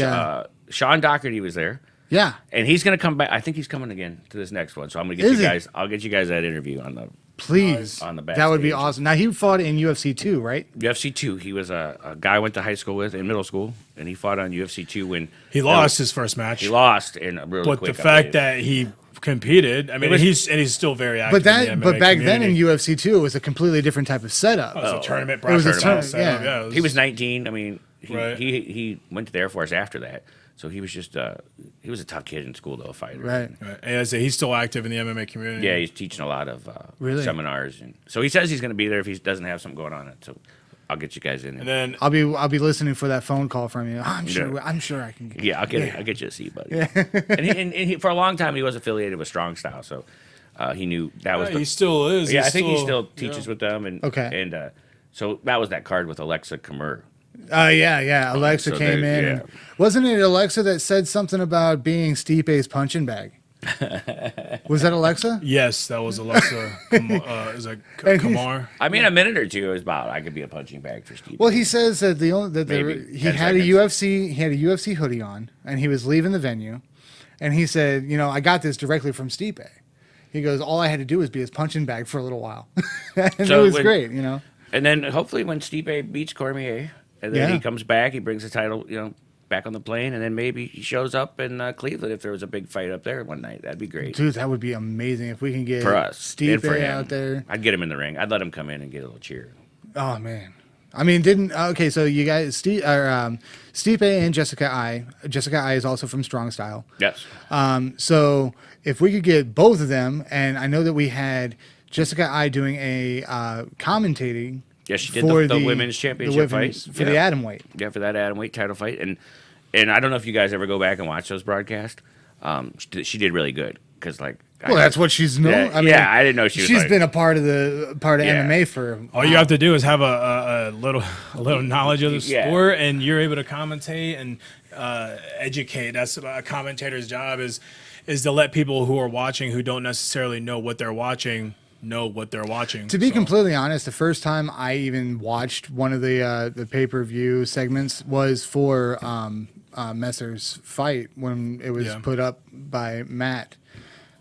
S3: Sean Doherty was there,
S1: yeah.
S3: and he's gonna come back. I think he's coming again to this next one. So I'm gonna get
S1: Is
S3: you
S1: he?
S3: guys. I'll get you guys that interview on the
S1: Please,
S3: on the
S1: that would be
S3: backstage.
S1: awesome. Now he fought in UFC 2, right?
S3: UFC 2. He was a guy I went to high school with in middle school, and he fought on UFC 2 when
S2: He lost his first match,
S3: He lost in a really
S2: but
S3: quick.
S2: the fact
S3: update.
S2: that he competed, I mean, he's still very active.
S1: But back then in UFC 2, it was a completely different type of setup.
S2: it was a tournament.
S1: It was a
S2: process.
S1: tournament, yeah.
S2: it was-
S3: he was 19. I mean,
S2: Right.
S3: he went to the Air Force after that, so he was just he was a tough kid in school though, a fighter.
S1: Right.
S2: Right. And I say he's still active in the MMA community.
S3: Yeah, he's teaching a lot of
S1: Really?
S3: seminars, and so he says he's going to be there if he doesn't have something going on. So I'll get you guys in.
S2: And then
S1: I'll be listening for that phone call from you. I'm sure I can get.
S3: yeah, I'll get you a seat, buddy. and he for a long time he was affiliated with Strong Style, so he knew that was.
S2: he still is.
S3: Yeah,
S2: He's
S3: I think he still teaches with them, and
S1: Okay.
S3: and so that was that card with Alexa Kamur.
S1: Yeah. Alexa
S3: So
S1: came
S3: they-
S1: in.
S3: yeah.
S1: And, wasn't it Alexa that said something about being Stipe's punching bag? Was that Alexa?
S2: Yes, that was Alexa. Is that
S1: And he's-
S2: Kamar?
S3: I mean, a minute or two is about I could be a punching bag for Steve.
S1: Well, he says that
S3: Maybe
S1: he
S3: 10
S1: had a
S3: seconds.
S1: UFC hoodie on, and he was leaving the venue, and he said, I got this directly from Stipe. He goes, all I had to do was be his punching bag for a little while, and
S3: So
S1: it was
S3: when-
S1: great.
S3: And then hopefully when Stipe beats Cormier, and then
S1: Yeah.
S3: he comes back, he brings the title, back on the plane, and then maybe he shows up in Cleveland if there was a big fight up there one night. That'd be great
S1: Dude, that would be amazing if we can get
S3: for us and for
S1: Stipe
S3: him.
S1: out there.
S3: I'd get him in the ring. I'd let him come in and get a little cheer.
S1: Oh man, I mean, so you guys, Stipe and Jessica I. Jessica I is also from Strong Style.
S3: Yes.
S1: So if we could get both of them, and I know that we had Jessica I doing a commentating.
S3: Yes, she did
S1: for
S3: the women's championship fight.
S1: for the atomweight.
S3: Yeah, for that atomweight title fight, and I don't know if you guys ever go back and watch those broadcasts. She did really good because
S1: Well, that's what she's known.
S3: Yeah,
S1: I mean,
S3: I didn't know she was
S1: She's
S3: like-
S1: been a part of
S3: Yeah.
S1: MMA for.
S2: All you have to do is have a little knowledge of the
S3: Yeah.
S2: sport, and you're able to commentate and educate. That's a commentator's job is to let people who are watching who don't necessarily know what they're watching know what they're watching.
S1: To be
S2: So-
S1: completely honest, the first time I even watched one of the pay-per-view segments was for Messer's fight when it was
S2: Yeah.
S1: put up by Matt,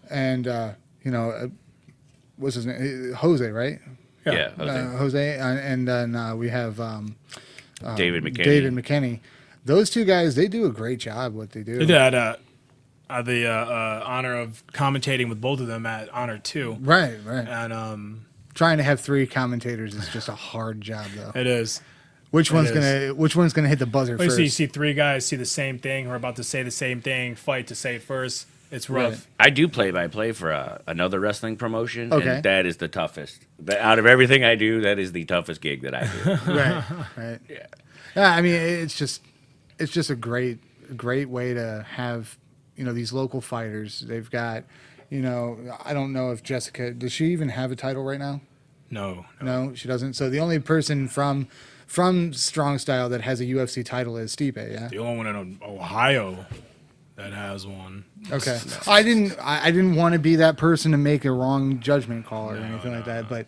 S1: and what's his name? Jose, right?
S3: Yeah. Okay.
S1: Jose, and then we have
S3: David McKinney.
S1: David McKinney. Those two guys, they do a great job. What they do.
S2: They had the honor of commentating with both of them at Honor 2.
S1: Right.
S2: And
S1: Trying to have 3 commentators is just a hard job, though.
S2: it is.
S1: Which one's
S2: is.
S1: gonna hit the buzzer
S2: When
S1: first?
S2: you see 3 guys see the same thing, or about to say the same thing, fight to say it first. It's rough.
S1: Right.
S3: I do play-by-play for another wrestling promotion,
S1: Okay.
S3: and that is the toughest. Out of everything I do, that is the toughest gig that I do.
S1: Right.
S3: Yeah.
S1: Yeah, I mean, it's just a great way to have these local fighters. They've got, I don't know if Jessica, does she even have a title right now?
S2: No.
S1: No, she doesn't. So the only person from Strong Style that has a UFC title is Stipe. Yeah.
S2: The only one in Ohio that has one.
S1: Okay. I didn't want to be that person to make a wrong judgment call or anything like that. But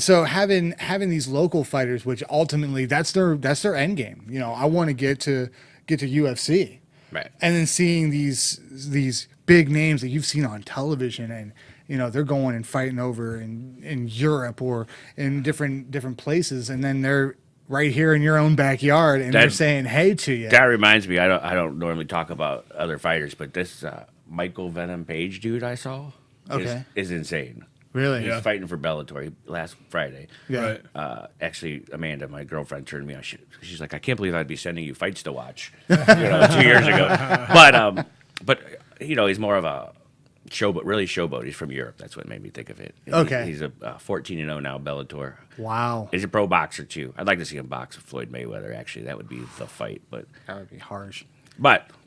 S1: so having these local fighters, which ultimately that's their end game. I want to get to UFC.
S3: Right.
S1: And then seeing these big names that you've seen on television, and they're going and fighting over in Europe or in different places, and then they're right here in your own backyard, and they're saying hey to you.
S3: That reminds me, I don't normally talk about other fighters, but this Michael Venom Page dude I saw is insane.
S1: Really?
S2: Yeah.
S3: He's fighting for Bellator last Friday.
S1: Yeah.
S2: Right.
S3: Actually, Amanda, my girlfriend, turned me on. She's like, I can't believe I'd be sending you fights to watch 2 years ago. But he's more of a showboat. He's from Europe. That's what made me think of it.
S1: Okay.
S3: He's a 14-0 now, Bellator.
S1: Wow.
S3: He's a pro boxer, too. I'd like to see him box with Floyd Mayweather, actually. That would be the fight. But
S1: harsh.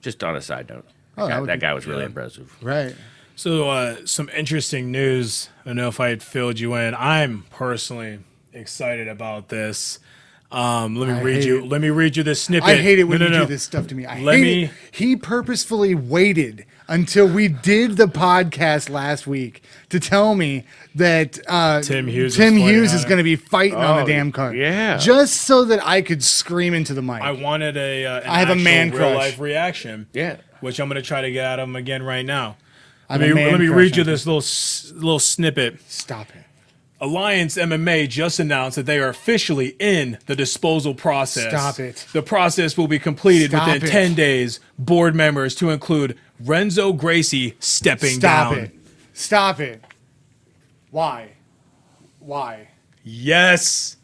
S3: just on a side note,
S1: Oh,
S3: that guy was really impressive.
S1: Right.
S2: So some interesting news. I don't know if I had filled you in. I'm personally excited about this. Let me read you this snippet.
S1: I hate it when
S2: No,
S1: you
S2: no.
S1: do this stuff to me. He purposefully waited until we did the podcast last week to tell me that
S2: Tim Hughes
S1: is going to be fighting on the damn card.
S3: yeah.
S1: Just so that I could scream into the mic.
S2: I wanted
S1: I have a man
S2: real
S1: crush.
S2: life reaction.
S3: Yeah.
S2: Which I'm going to try to get out of him again right now.
S1: I have
S2: Let
S1: a man
S2: me
S1: crush
S2: read you
S1: on
S2: this little snippet.
S1: Stop it.
S2: Alliance MMA just announced that they are officially in the disposal process.
S1: Stop it.
S2: The process will be completed
S1: Stop
S2: within
S1: it.
S2: 10 days. Board members to include Renzo Gracie stepping down.
S1: Stop it. Why?
S2: Yes.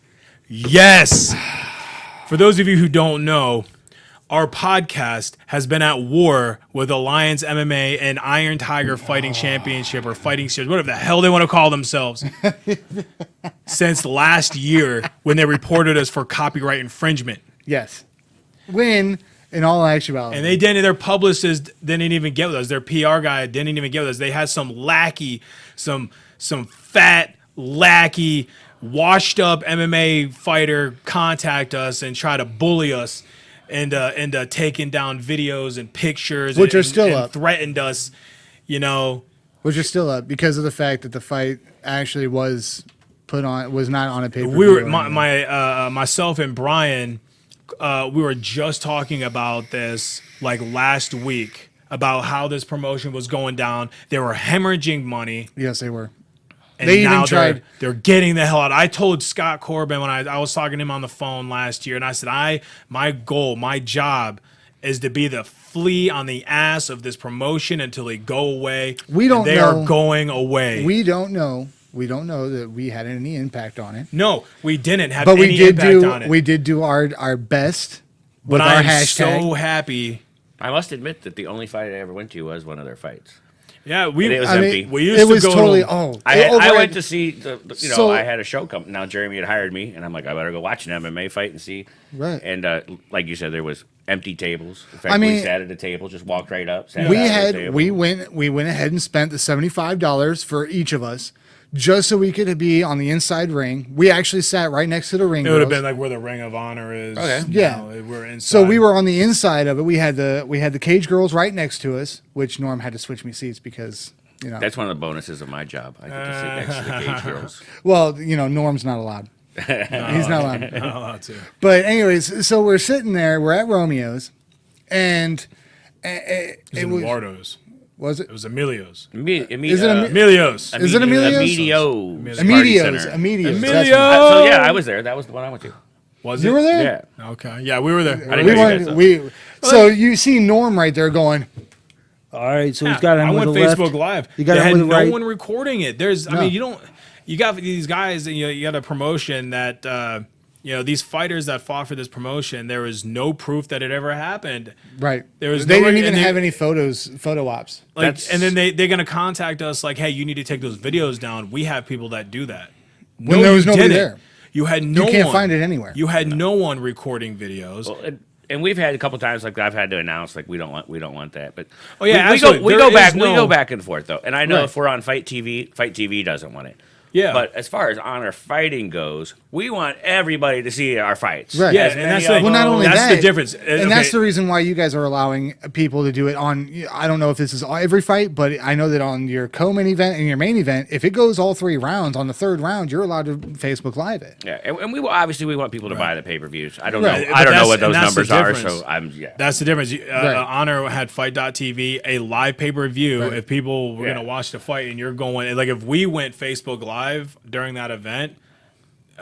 S2: For those of you who don't know, our podcast has been at war with Alliance MMA and Iron Tiger Fighting Championship or Fighting Series, whatever the hell they want to call themselves, since last year when they reported us for copyright infringement.
S1: Yes. When, in all actuality.
S2: And their publicist didn't even get with us. Their PR guy didn't even get with us. They had some lackey, some fat lackey, washed up MMA fighter contact us and try to bully us. And taking down videos and pictures,
S1: Which are still
S2: and
S1: up.
S2: threatened us,
S1: Which are still up because of the fact that the fight actually was not on a pay-per-view.
S2: We were myself and Brian, we were just talking about this like last week about how this promotion was going down. They were hemorrhaging money.
S1: Yes, they were.
S2: And
S1: They
S2: now
S1: even tried.
S2: They're getting the hell out. I told Scott Corbin when I was talking to him on the phone last year, and I said, my goal, my job is to be the flea on the ass of this promotion until they go away.
S1: We don't
S2: They
S1: know.
S2: are going away.
S1: We don't know that we had any impact on it.
S2: No, we didn't have
S1: But
S2: any impact on it.
S1: we did do our best with
S2: but
S1: our
S2: I'm
S1: hashtag.
S2: so happy.
S3: I must admit that the only fight I ever went to was one of their fights.
S2: Yeah,
S3: And it was
S1: I
S3: empty.
S1: mean,
S2: we used
S1: it
S2: to
S1: was
S2: go
S1: totally.
S2: to-
S1: Oh,
S3: I went to see
S1: So-
S3: I had a show come. Now Jeremy had hired me, and I'm like, I better go watch an MMA fight and see.
S1: Right.
S3: And like you said, there was empty tables. In fact,
S1: I mean-
S3: we sat at a table, just walked right up. Sat
S1: we
S3: at the
S1: had
S3: table.
S1: we went ahead and spent the $75 for each of us just so we could be on the inside ring. We actually sat right next to the ring.
S2: It would have
S1: girls.
S2: been like where the Ring of Honor is.
S3: Okay.
S1: Yeah.
S2: We're inside.
S1: So we were on the inside of it. We had the cage girls right next to us, which Norm had to switch me seats because
S3: That's one of the bonuses of my job. I get to sit next to the cage girls.
S1: well, Norm's not allowed. He's not allowed.
S2: Not allowed to.
S1: But anyways, so we're sitting there. We're at Romeo's, and
S2: It was
S1: it was
S2: Eduardo's.
S1: was
S2: It was Emilio's.
S1: Is it
S2: Emilio's.
S1: Is it Emilio's?
S3: Emilio's.
S1: Emilio's.
S2: Emilio.
S3: So yeah, I was there. That was the one I went to.
S2: Was it?
S1: You were there?
S3: Yeah.
S2: Okay. Yeah, we were there.
S3: I didn't
S1: We
S3: know you guys
S1: weren't, so you see Norm right there going,
S4: All right, so he's got him
S2: I
S4: with
S2: went
S4: the
S2: Facebook
S4: left.
S2: Live.
S4: You got
S2: they
S4: him
S2: had
S4: with the
S2: no
S4: right.
S2: one recording it. There's, I
S1: No.
S2: mean, you got these guys, and you got a promotion that, these fighters that fought for this promotion, there was no proof that it ever happened.
S1: right.
S2: There was
S1: they
S2: no-
S1: didn't even
S2: and they-
S1: have any photo ops.
S2: Like,
S3: That's-
S2: and then they're gonna contact us like, hey, you need to take those videos down. We have people that do that.
S1: When there was
S2: you
S1: nobody
S2: didn't.
S1: there.
S2: You had no
S1: can't
S2: one.
S1: find it anywhere.
S2: You had no one recording videos.
S3: Well, and we've had a couple times like I've had to announce like we don't want that. But
S2: Oh, yeah,
S3: we
S2: absolutely.
S3: go
S2: There
S3: back
S2: is no-
S3: we go back and forth though. And I know
S1: Right.
S3: if we're on Fight TV doesn't want it.
S2: Yeah.
S3: But as far as honor fighting goes, we want everybody to see our fights.
S1: Right.
S2: Yeah,
S3: As
S2: and
S3: many
S2: that's
S3: of
S2: the-
S3: them-
S1: Well, not only
S2: that's
S1: that,
S2: the difference.
S1: and that's the reason why you guys are allowing people to do it on. I don't know if this is every fight, but I know that on your co-main event and your main event, if it goes all 3 rounds, on the 3rd round, you're allowed to Facebook Live it.
S3: Yeah, and we obviously we want people to buy the pay-per-views. I don't
S1: Right.
S3: know. I don't know what those
S2: That's the
S3: numbers are,
S2: difference.
S3: so I'm yeah.
S2: That's the difference.
S1: Right.
S2: Honor had Fight.tv, a live pay-per-view.
S1: Right.
S2: If people were
S3: Yeah.
S2: going to watch the fight and you're going, like if we went Facebook Live during that event,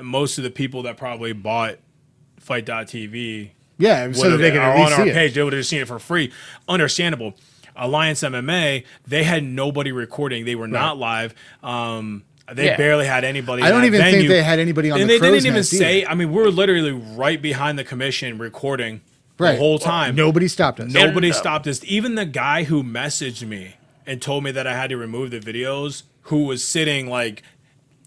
S2: most of the people that probably bought Fight.tv
S1: Yeah, so that they can
S2: are
S1: at least
S2: on our
S1: see it.
S2: page, they would have seen it for free. Understandable. Alliance MMA, they had nobody recording. They were not live. They
S3: Yeah.
S2: barely had anybody.
S1: I
S2: in
S1: don't
S2: that
S1: even think
S2: venue.
S1: they had anybody on
S2: And
S1: the
S2: they didn't
S1: crow's
S2: even
S1: nest
S2: say.
S1: either.
S2: I mean, we were literally right behind the commission recording
S1: Right.
S2: the whole time.
S1: Nobody stopped us.
S2: Nobody
S3: And,
S2: stopped us. Even the guy who messaged me and told me that I had to remove the videos, who was sitting like,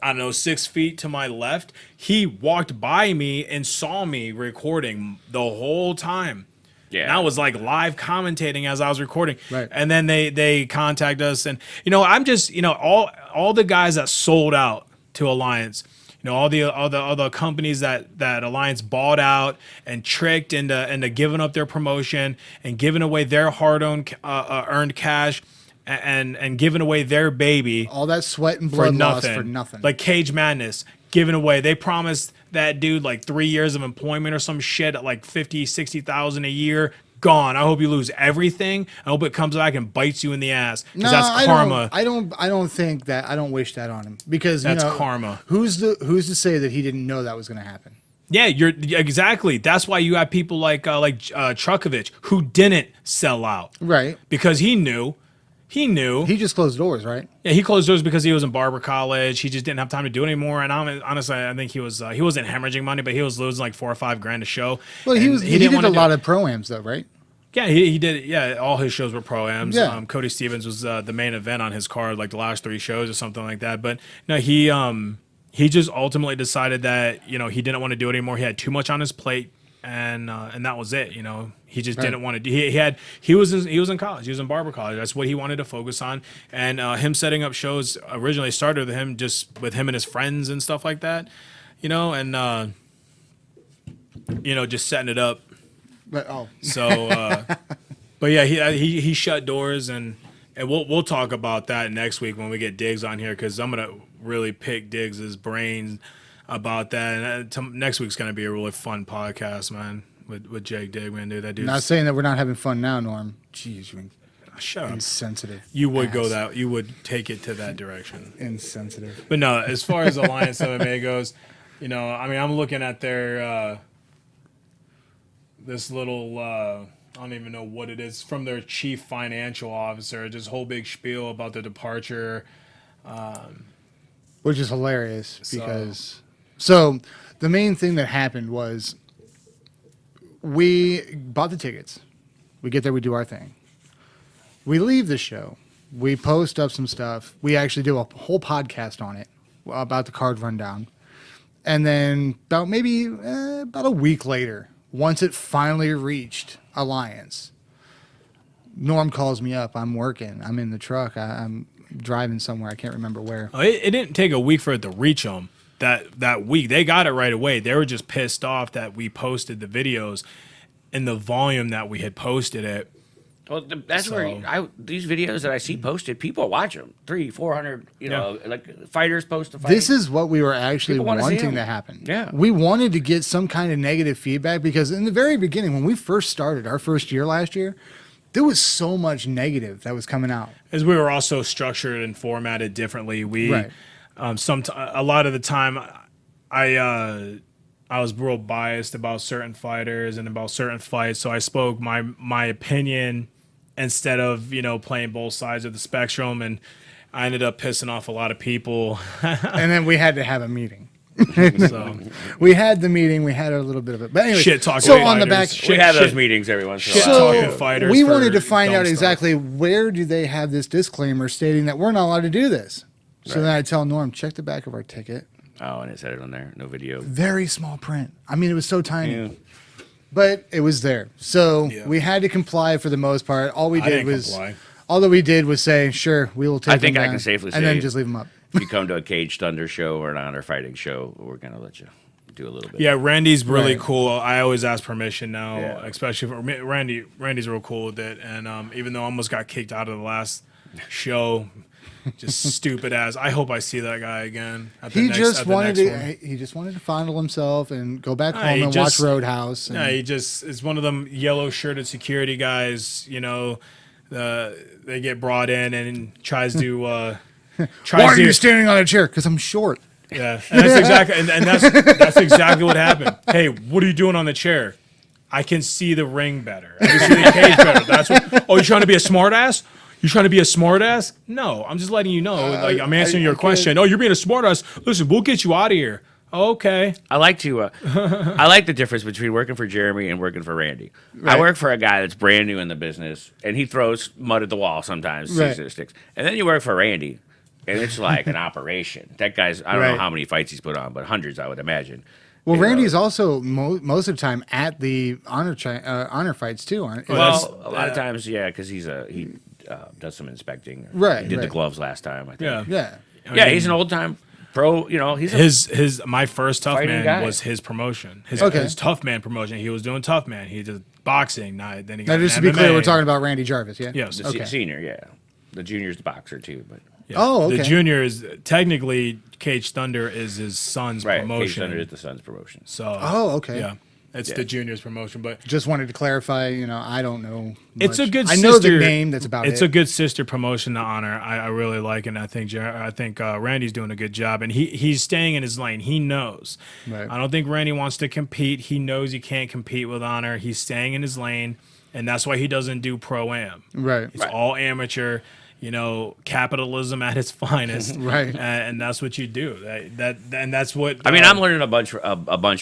S2: I don't know, 6 feet to my left, he walked by me and saw me recording the whole time.
S3: Yeah.
S2: And I was like live commentating as I was recording.
S1: Right.
S2: And then they contact us, and I'm just, all the guys that sold out to Alliance, all the companies that Alliance bought out and tricked into giving up their promotion and giving away their hard-earned earned cash and giving away their baby
S1: All that sweat and
S2: for
S1: blood lost
S2: nothing.
S1: for nothing.
S2: Like Cage Madness, giving away. They promised that dude like 3 years of employment or some shit at like 50, 60,000 a year. Gone. I hope you lose everything. I hope it comes back and bites you in the ass because that's karma.
S1: I don't think that. I don't wish that on him because
S2: That's karma.
S1: Who's to say that he didn't know that was going to happen?
S2: Yeah, exactly. That's why you have people like Trukovich who didn't sell out
S1: Right.
S2: because he knew. He knew.
S1: He just closed doors, right?
S2: Yeah, he closed doors because he was in barber college. He just didn't have time to do it anymore. And honestly, I think he wasn't hemorrhaging money, but he was losing like $4 or $5 grand a show.
S1: Well,
S2: And
S1: he
S2: didn't
S1: did
S2: wanna
S1: a
S2: do
S1: lot
S2: it.
S1: of pro-ams though, right?
S2: Yeah, he did. Yeah, all his shows were pro-ams.
S1: Yeah.
S2: Cody Stevens was the main event on his card, like the last 3 shows or something like that. But no, he just ultimately decided that he didn't want to do it anymore. He had too much on his plate, and that was it. He just didn't want to do. He was in college. He was in barber college. That's what he wanted to focus on. And him setting up shows originally started with him and his friends and stuff like that. And just setting it up.
S1: But
S2: So, but yeah, he shut doors, and we'll talk about that next week when we get Diggs on here, because I'm gonna really pick Diggs's brains about that. And next week's gonna be a really fun podcast, man, with Jake Digman, dude. That dude's
S1: not saying that we're not having fun now, Norm. Jeez, you
S2: shut up.
S1: insensitive.
S2: You would go
S1: ass.
S2: that. You would take it to that direction.
S1: Insensitive.
S2: But no, as far as Alliance MMA goes, I'm looking at their this little I don't even know what it is, from their chief financial officer, just whole big spiel about the departure.
S1: Which is hilarious because so the main thing that happened was we bought the tickets. We get there, we do our thing. We leave the show. We post up some stuff. We actually do a whole podcast on it about the card rundown. And then about a week later, once it finally reached Alliance, Norm calls me up. I'm working. I'm in the truck. I'm driving somewhere. I can't remember where.
S2: Oh, it didn't take a week for it to reach them. That week, they got it right away. They were just pissed off that we posted the videos in the volume that we had posted it.
S3: Well, that's where these videos that I see posted, people watch them. 300-400, like fighters post a fight.
S1: This is what we were actually
S3: People wanna see
S1: wanting
S3: them.
S1: to happen.
S3: Yeah.
S1: We wanted to get some kind of negative feedback because in the very beginning, when we first started our first year last year, there was so much negative that was coming out.
S2: As we were also structured and formatted differently. We,
S1: Right.
S2: a lot of the time, I was real biased about certain fighters and about certain fights, so I spoke my opinion instead of playing both sides of the spectrum, and I ended up pissing off a lot of people.
S1: And then we had to have a meeting.
S2: So
S1: We had the meeting. We had a little bit of it. But anyway,
S2: Shit talking
S1: so
S2: fighters.
S1: on the back,
S3: we have those meetings every once in a
S2: shit
S3: while.
S2: talking fighters.
S1: we
S2: for
S1: wanted to find
S2: dumb
S1: out
S2: stuff.
S1: exactly where do they have this disclaimer stating that we're not allowed to do this. So then I tell Norm, check the back of our ticket.
S3: Oh, and it said it on there. No video.
S1: Very small print. I mean, it was so tiny.
S3: Yeah.
S1: But it was there. So
S2: Yeah.
S1: we had to comply for the most part. All we
S2: I
S1: did
S2: didn't
S1: was
S2: comply.
S1: all that we did was say, sure, we will take
S3: I think
S1: them
S3: I
S1: down,
S3: can safely
S1: and then
S3: say-
S1: just leave them up.
S3: If you come to a Cage Thunder show or an honor fighting show, we're gonna let you do a little bit.
S2: Yeah, Randy's really
S1: Right.
S2: cool. I always ask permission now,
S3: Yeah.
S2: especially for Randy. Randy's real cool with it, and even though I almost got kicked out of the last show, just stupid ass. I hope I see that guy again. At the
S1: He
S2: next,
S1: just
S2: at the
S1: wanted
S2: next
S1: to.
S2: one.
S1: He just wanted to fondle himself and go back
S2: Nah,
S1: home
S2: he
S1: and
S2: just-
S1: watch Roadhouse. And,
S2: Yeah, he just is one of them yellow shirted security guys. They get brought in and tries to.
S1: Why
S2: Tries
S1: are
S2: to,
S1: you standing on a chair? Because I'm short.
S2: Yeah, and that's exactly and that's exactly what happened. Hey, what are you doing on the chair? I can see the ring better. I can see the cage better. That's what. Oh, you trying to be a smartass? You trying to be a smartass? No, I'm just letting you know. Like I'm answering your question. Oh, you're being a smartass. Listen, we'll get you out of here. Okay.
S3: I like to. I like the difference between working for Jeremy and working for Randy. I work for a guy that's brand new in the business, and he throws mud at the wall sometimes,
S1: Right.
S3: sees it sticks. And then you work for Randy, and it's like an operation. That guy's. I don't
S1: Right.
S3: know how many fights he's put on, but hundreds, I would imagine.
S1: Well,
S3: You know,
S1: Randy's also most of the time at the honor fights too. Aren't
S3: Well, a lot of times, yeah, because he does some inspecting.
S1: Right,
S3: He did the
S1: right.
S3: gloves last time. I think.
S2: Yeah.
S1: yeah.
S3: Yeah, he's an old time pro. He's a
S2: His my first Tough
S3: Fighting
S2: Man
S3: guy.
S2: was his promotion. His
S1: Okay.
S2: his Tough Man promotion. He was doing Tough Man. He did boxing. Then he got
S1: Now, just to
S2: an
S1: be clear,
S2: MMA.
S1: we're talking about Randy Jarvis. Yeah.
S2: Yes.
S3: the
S1: Okay.
S3: senior. Yeah, the junior's the boxer too, but.
S2: Yeah.
S1: Oh, okay.
S2: The junior is technically Cage Thunder is his son's
S3: Right, Cage
S2: promotion.
S3: Thunder is the son's promotion.
S2: So.
S1: Oh, okay.
S2: Yeah. It's
S3: Yeah.
S2: the junior's promotion, but
S1: Just wanted to clarify. I don't know.
S2: it's a
S1: much.
S2: good.
S1: I know the
S2: sister-
S1: name. That's about
S2: It's
S1: it.
S2: a good sister promotion to honor. I really like, it, and I think Randy's doing a good job, and he's staying in his lane. He knows.
S1: Right.
S2: I don't think Randy wants to compete. He knows he can't compete with honor. He's staying in his lane, and that's why he doesn't do pro am.
S1: Right.
S2: It's all amateur. Capitalism at its finest.
S1: Right.
S2: And that's what you do. And that's what.
S3: I mean, I'm learning a bunch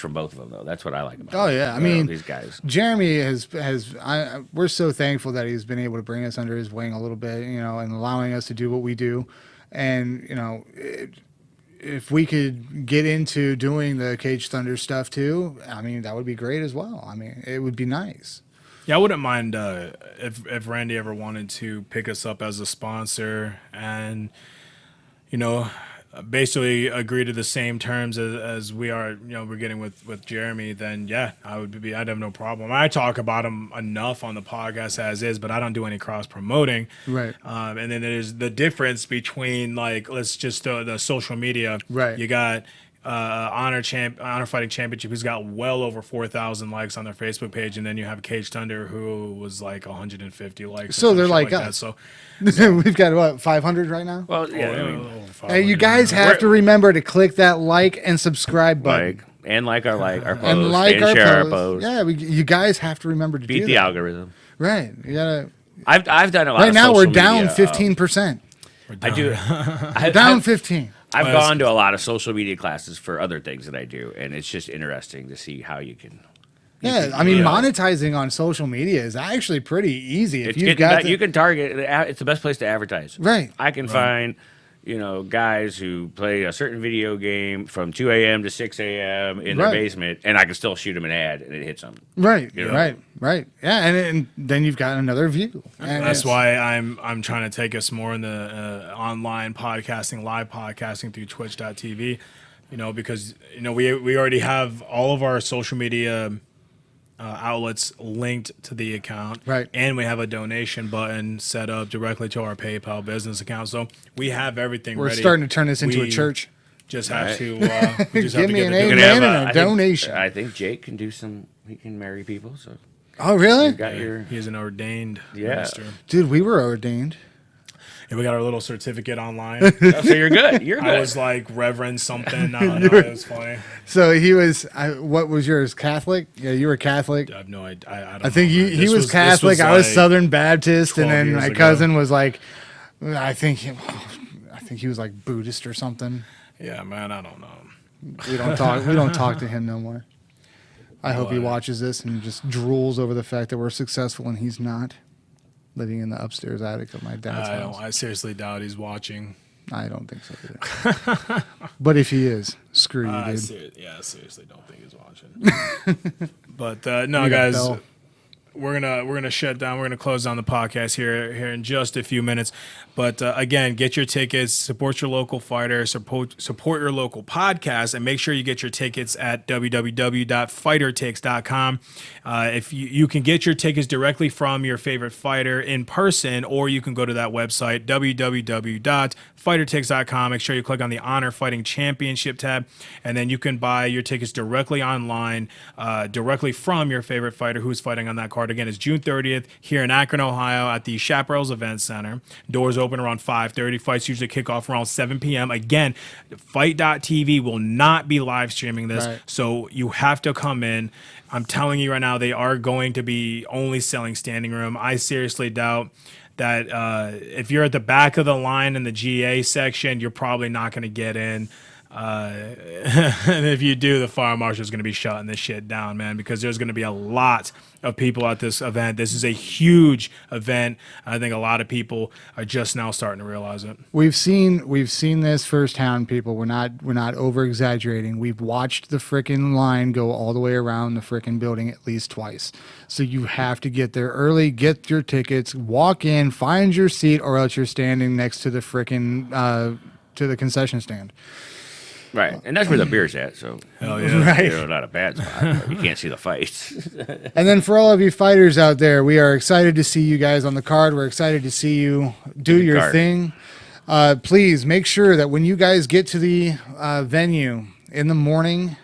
S3: from both of them, though. That's what I like about.
S1: Oh,
S3: it.
S1: yeah. I mean,
S3: these guys.
S1: Jeremy we're so thankful that he's been able to bring us under his wing a little bit, and allowing us to do what we do. And, if we could get into doing the Cage Thunder stuff too, I mean, that would be great as well. I mean, it would be nice.
S2: Yeah, I wouldn't mind if Randy ever wanted to pick us up as a sponsor and, basically agree to the same terms as we are, we're getting with Jeremy, then yeah, I'd have no problem. I talk about him enough on the podcast as is, but I don't do any cross promoting.
S1: Right.
S2: And then there's the difference between let's just the social media.
S1: Right.
S2: You got Honor Fighting Championship, who's got well over 4,000 likes on their Facebook page, and then you have Cage Thunder, who was like 150 likes. or
S1: So
S2: some
S1: they're
S2: shit
S1: like
S2: that.
S1: us.
S2: So
S1: We've got what, 500 right now?
S3: Well, yeah. I mean,
S1: Hey, you guys have to remember to click that like and subscribe button.
S3: like our post
S1: And like
S3: and
S1: our
S3: share our
S1: post.
S3: post.
S1: Yeah, you guys have to remember to
S3: Beat
S1: do
S3: the
S1: that.
S3: algorithm.
S1: Right. You gotta.
S3: I've done a lot.
S1: Right
S3: of
S1: now we're
S3: social
S1: down
S3: media,
S1: 15%.
S3: I do.
S1: Down 15.
S3: I've
S2: Well,
S3: gone to a lot of social media classes for other things that I do, and it's just interesting to see how you can.
S1: Yeah, I mean, monetizing on social media is actually pretty easy if
S3: It's
S1: you've
S3: getting
S1: got.
S3: back, you can target. It's the best place to advertise.
S1: Right.
S3: I can find, guys who play a certain video game from 2 a.m. to 6 a.m. in their
S1: Right.
S3: basement, and I can still shoot them an ad, and it hits them.
S1: Right,
S3: You know?
S1: right. Yeah, and then you've got another view. And
S2: That's
S1: it's-
S2: why I'm trying to take us more in the online podcasting, live podcasting through Twitch.tv, because we already have all of our social media outlets linked to the account.
S1: Right.
S2: And we have a donation button set up directly to our PayPal business account. So we have everything
S1: We're
S2: ready.
S1: starting to turn this into a
S2: We
S1: church.
S2: Just have
S3: Right.
S2: to, we just
S1: Give
S2: have to
S1: me
S2: get
S1: an
S2: the
S1: amen.
S2: donation.
S1: and a
S3: I
S1: donation.
S3: I think Jake can do some. He can marry people. So
S1: Oh, really?
S3: you got your.
S2: He's an ordained
S3: Yeah.
S2: minister.
S1: Dude, we were ordained.
S2: And we got our little certificate online.
S3: Oh, so you're good. You're good.
S2: I was like Reverend something. I don't know. It was funny.
S1: So he was. What was yours? Catholic? Yeah, you were Catholic.
S2: I have no idea. I don't
S1: I think
S2: know.
S1: he
S2: This
S1: was Catholic. I was
S2: like
S1: Southern Baptist, and
S2: 12
S1: then
S2: years
S1: my
S2: ago.
S1: cousin was like, I think he was like Buddhist or something.
S2: Yeah, man, I don't know.
S1: We don't talk. We don't talk to him no more. I hope he
S2: Why?
S1: watches this and just drools over the fact that we're successful and he's not, living in the upstairs attic of my dad's house.
S2: I seriously doubt he's watching.
S1: I don't think so either. But if he is, screw you, dude.
S2: I seriously don't think he's watching. But no,
S1: We got
S2: guys,
S1: Bell.
S2: we're gonna shut down. We're gonna close down the podcast here in just a few minutes. But again, get your tickets, support your local fighter, support your local podcast, and make sure you get your tickets at www.fightertix.com. If you can get your tickets directly from your favorite fighter in person, or you can go to that website www.fightertix.com. Make sure you click on the Honor Fighting Championship tab, and then you can buy your tickets directly online, directly from your favorite fighter who's fighting on that card. Again, it's June 30th here in Akron, Ohio, at the Chaparrals Event Center. Doors open around 5:30. Fights usually kick off around 7 p.m. Again, Fight.tv will not be live streaming this,
S1: Right.
S2: so you have to come in. I'm telling you right now, they are going to be only selling standing room. I seriously doubt that if you're at the back of the line in the GA section, you're probably not going to get in. And if you do, the fire marshal is going to be shutting this shit down, man, because there's going to be a lot of people at this event. This is a huge event. I think a lot of people are just now starting to realize it.
S1: We've seen this firsthand, people. We're not over exaggerating. We've watched the frickin' line go all the way around the frickin' building at least twice. So you have to get there early, get your tickets, walk in, find your seat, or else you're standing next to the frickin' to the concession stand.
S3: Right, and that's where the beer's at. So,
S2: Hell yeah.
S1: Right.
S3: you know, not a bad spot. But you can't see the fights.
S1: And then for all of you fighters out there, we are excited to see you guys on the card. We're excited to see you do
S3: Good
S1: your
S3: card.
S1: thing. Please make sure that when you guys get to the venue in the morning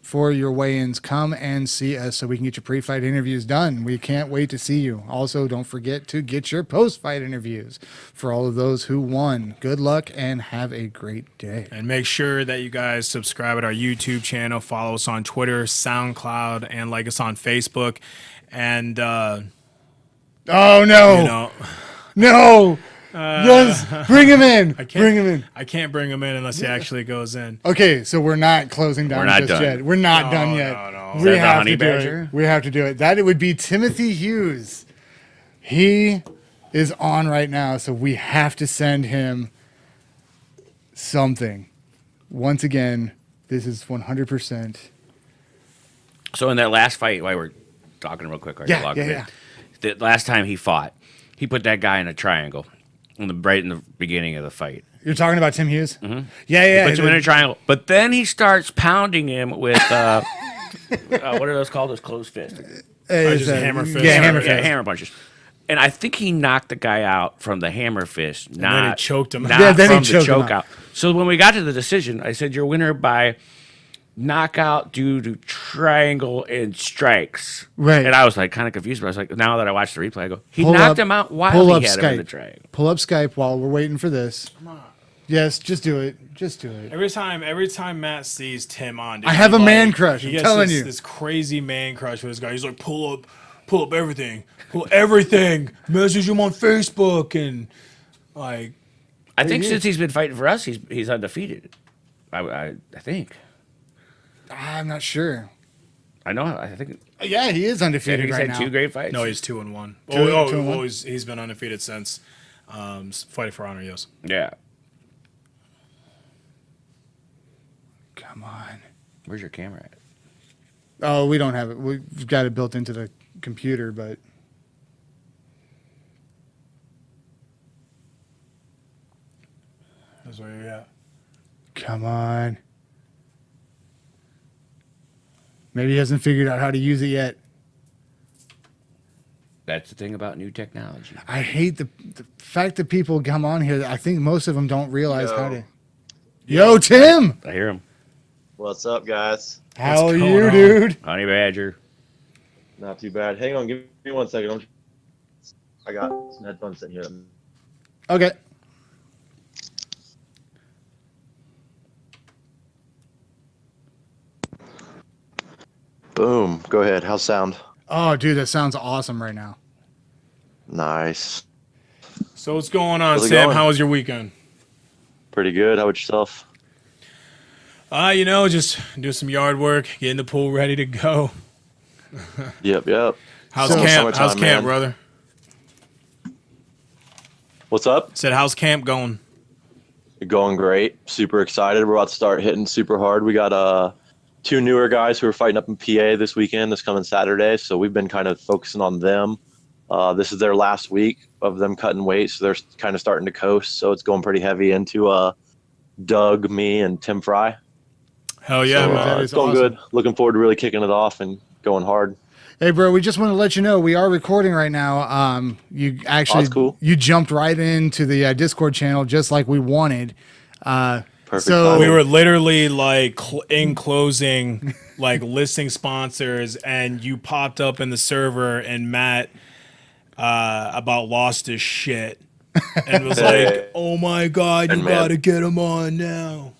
S1: for your weigh-ins, come and see us so we can get your pre-fight interviews done. We can't wait to see you. Also, don't forget to get your post-fight interviews for all of those who won. Good luck and have a great day.
S2: And make sure that you guys subscribe at our YouTube channel, follow us on Twitter, SoundCloud, and like us on Facebook. And,
S1: Oh, no.
S2: you know,
S1: No. Yes. Bring him in. Bring him in.
S2: I can't bring him in unless he actually goes in.
S1: Okay, so we're not closing down
S3: We're not
S1: just
S3: done.
S1: yet. We're not
S2: No,
S1: done yet.
S2: no.
S1: We
S3: Is that the
S1: have
S3: honey
S1: to do
S3: badger?
S1: it. We have to do it. That it would be Timothy Hughes. He is on right now, so we have to send him something. Once again, this is 100%.
S3: So in that last fight, while we're talking real quick,
S1: Yeah.
S3: The last time he fought, he put that guy in a triangle, right in the beginning of the fight.
S1: You're talking about Tim Hughes? Mm-hmm. Yeah.
S3: Puts him in a triangle, but then he starts pounding him with what are those called? Those closed fists.
S2: Just a hammer fist.
S1: Yeah, hammer
S3: Yeah,
S1: fist.
S3: hammer punches. And I think he knocked the guy out from the hammer fist,
S2: then
S3: not
S2: he choked him.
S3: not
S1: Yeah, then he
S3: from the
S1: choked him
S3: choke
S1: out.
S3: out. So when we got to the decision, I said, "Your winner by knockout due to triangle and strikes."
S1: Right.
S3: And I was like kind of confused, but I was like, now that I watched the replay, I go, he
S1: Pull
S3: knocked
S1: up-
S3: him out while
S1: pull
S3: he
S1: up
S3: had him in the
S1: Skype.
S3: triangle.
S1: Pull up Skype while we're waiting for this. Come on. Yes, just do it. Just do it.
S2: Every time Matt sees Tim on, dude,
S1: I have
S2: he
S1: a man crush,
S2: He
S1: I'm
S2: gets
S1: telling
S2: this,
S1: you.
S2: this crazy man crush with this guy. He's like, pull up everything, message him on Facebook, and like,
S3: I think
S1: he
S3: since he's been fighting for us, he's undefeated. I think.
S1: I'm not sure.
S3: I know. I think.
S1: Yeah, he is
S3: I
S1: undefeated
S3: think he's
S1: right
S3: had
S1: now.
S3: 2 great fights.
S2: no, he's 2-1.
S1: Two and one?
S2: He's been undefeated since fighting for honor. Yes.
S3: Yeah.
S1: Come on.
S3: Where's your camera at?
S1: Oh, we don't have it. We've got it built into the computer, but
S2: That's where you're at.
S1: come on. Maybe he hasn't figured out how to use it yet.
S3: That's the thing about new technology.
S1: I hate the fact that people come on here. I think most of them don't realize how to. Yo, Tim!
S3: I hear him.
S5: What's up, guys?
S1: How are
S2: going
S1: you,
S2: on?
S1: dude?
S3: Honey Badger.
S5: Not too bad. Hang on, give me 1 second. I got some headphones sitting here.
S1: Okay.
S5: Boom. Go ahead. How's sound?
S1: Oh, dude, that sounds awesome right now.
S5: Nice.
S2: So what's going on,
S5: How's it
S2: Sam?
S5: going?
S2: How was your weekend?
S5: Pretty good. How about yourself?
S2: Just do some yard work, get in the pool, ready to go.
S5: Yep.
S2: How's
S1: So-
S2: camp?
S5: Summertime,
S2: How's camp,
S5: man.
S2: brother?
S5: What's up?
S2: Said, how's camp going?
S5: Going great. Super excited. We're about to start hitting super hard. We got 2 newer guys who are fighting up in PA this weekend, this coming Saturday. So we've been kind of focusing on them. This is their last week of them cutting weight, so they're kind of starting to coast. So it's going pretty heavy into Doug, me, and Tim Fry.
S2: Hell yeah,
S5: So,
S2: man.
S1: that is
S5: it's going
S1: awesome.
S5: good. Looking forward to really kicking it off and going hard.
S1: Hey, bro, we just want to let you know we are recording right now. You actually,
S5: that's cool.
S1: you jumped right into the Discord channel just like we wanted.
S5: Perfect
S1: So
S5: timing.
S2: We were literally like in closing, like listing sponsors, and you popped up in the server, and Matt about lost his shit and was like, "Oh my god, you
S5: And man-
S2: gotta get him on now."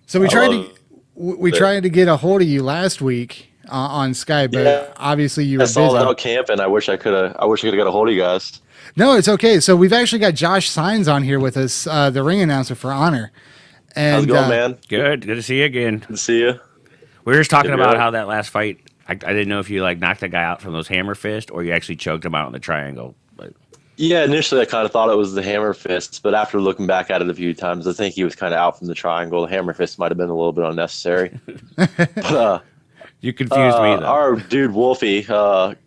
S1: So we tried
S5: love
S1: we
S5: it.
S1: tried to get a hold of you last week on Skype, but
S5: Yeah.
S1: obviously you were
S5: I saw
S1: busy.
S5: that out camping. I wish I could have got a hold of you guys.
S1: No, it's okay. So we've actually got Josh Signs on here with us, the ring announcer for Honor. And
S5: How's it going, man?
S3: Good to see you again.
S5: Good to see you.
S3: We were just talking
S5: Good
S3: about
S5: job.
S3: how that last fight, I didn't know if you like knocked the guy out from those hammer fists or you actually choked him out in the triangle. But
S5: Yeah, initially I kind of thought it was the hammer fists, but after looking back at it a few times, I think he was kind of out from the triangle. The hammer fist might have been a little bit unnecessary. But,
S3: you confused me though.
S5: our dude Wolfie,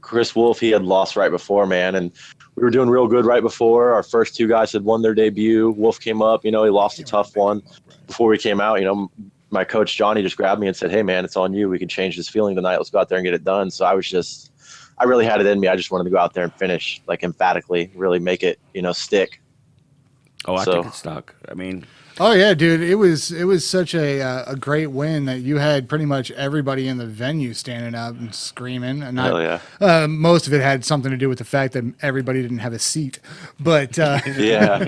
S5: Chris Wolf, he had lost right before, man, and we were doing real good right before. Our first 2 guys had won their debut. Wolf came up, he lost a tough one. Before we came out, my coach Johnny just grabbed me and said, "Hey, man, it's on you. We can change this feeling tonight. Let's go out there and get it done." So I really had it in me. I just wanted to go out there and finish, like emphatically, really make it, stick.
S3: I
S5: so-
S3: think it stuck. I mean,
S1: oh yeah, dude, it was such a great win that you had pretty much everybody in the venue standing up and screaming. And
S5: Hell yeah.
S1: most of it had something to do with the fact that everybody didn't have a seat, but.
S5: Yeah.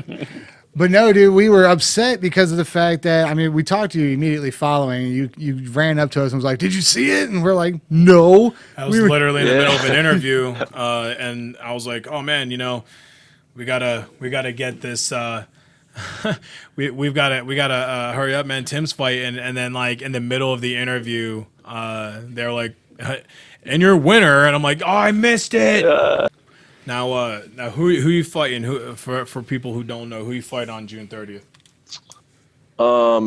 S1: But no, dude, we were upset because of the fact that, we talked to you immediately following. You ran up to us and was like, "Did you see it?" And we're like, "No."
S2: I was
S1: We were-
S2: literally in the
S5: Yeah.
S2: middle of an interview, and I was like, "Oh man, we gotta get this. We've gotta hurry up, man. Tim's fight." And then like in the middle of the interview, they're like, "And you're a winner," and I'm like, "Oh, I missed it." Now who you fighting? Who for people who don't know, who you fight on June 30th?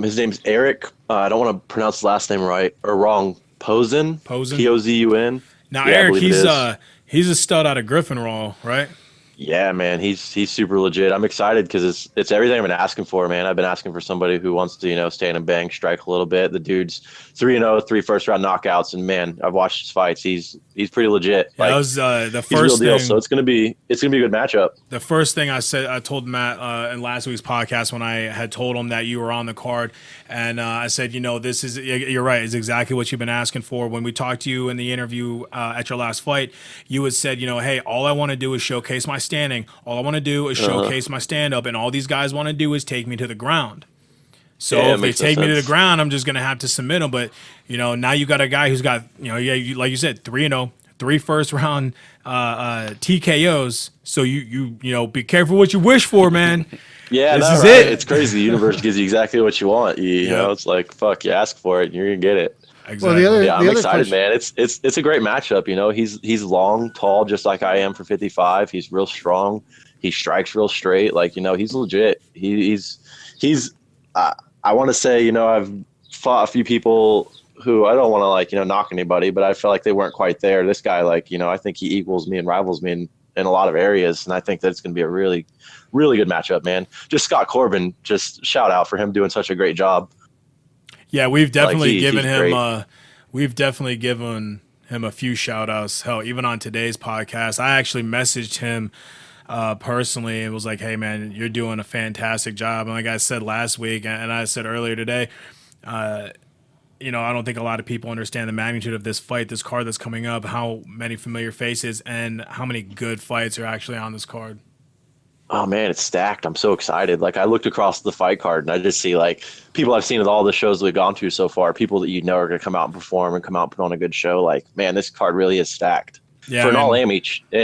S5: His name's Eric. I don't want to pronounce his last name right or wrong. Posen.
S2: Posen?
S5: Pozun.
S2: Now
S5: Yeah, I
S2: Eric,
S5: believe it is.
S2: he's a stud out of Griffin Raw, right?
S5: Yeah, man, he's super legit. I'm excited because it's everything I've been asking for, man. I've been asking for somebody who wants to, stand and bang, strike a little bit. The dude's 3-0, 3 first-round knockouts, and man, I've watched his fights. He's pretty legit.
S2: Yeah, that was the
S5: he's a real
S2: first
S5: deal.
S2: thing.
S5: So it's gonna be a good matchup.
S2: The first thing I told Matt in last week's podcast when I had told him that you were on the card, and I said, this is, you're right, it's exactly what you've been asking for. When we talked to you in the interview at your last fight, you had said, hey, all I want to do is showcase my standing. All I want to do is showcase my stand up, and all these guys want to do is take me to the ground. So
S5: Yeah, it
S2: if they
S5: makes no
S2: take me to the
S5: sense.
S2: ground, I'm just gonna have to submit them. But now you got a guy who's got like you said, 3-0, 3 first round TKOs. So you be careful what you wish for, man.
S5: Yeah,
S2: This
S5: no,
S2: is
S5: right.
S2: it.
S5: It's crazy. The universe gives you exactly what you want. You know, it's like fuck. You ask for it, and you're gonna get it.
S2: Exactly.
S1: Well, the other
S5: Yeah, I'm
S1: the other
S5: excited,
S1: question-
S5: man. It's a great matchup. He's long, tall, just like I am for 55. He's real strong. He strikes real straight. Like he's legit. He's. I want to say I've fought a few people who I don't want to knock anybody, but I feel like they weren't quite there. This guy, I think he equals me and rivals me in a lot of areas, and I think that's going to be a really, really good matchup, man. Just Scott Corbin, just shout out for him doing such a great job.
S2: Yeah, we've definitely
S5: he's
S2: given him
S5: great.
S2: we've definitely given him a few shout outs. Hell, even on today's podcast, I actually messaged him personally and was like, hey, man, you're doing a fantastic job. And like I said last week, and I said earlier today, you know, I don't think a lot of people understand the magnitude of this fight, this card that's coming up, how many familiar faces and how many good fights are actually on this card.
S5: Oh man, it's stacked. I'm so excited. Like I looked across the fight card and I just see like people I've seen at all the shows we've gone to so far, people that you know are going to come out and perform and come out and put on a good show. Like, man, this card really is stacked.
S2: Yeah,
S5: For an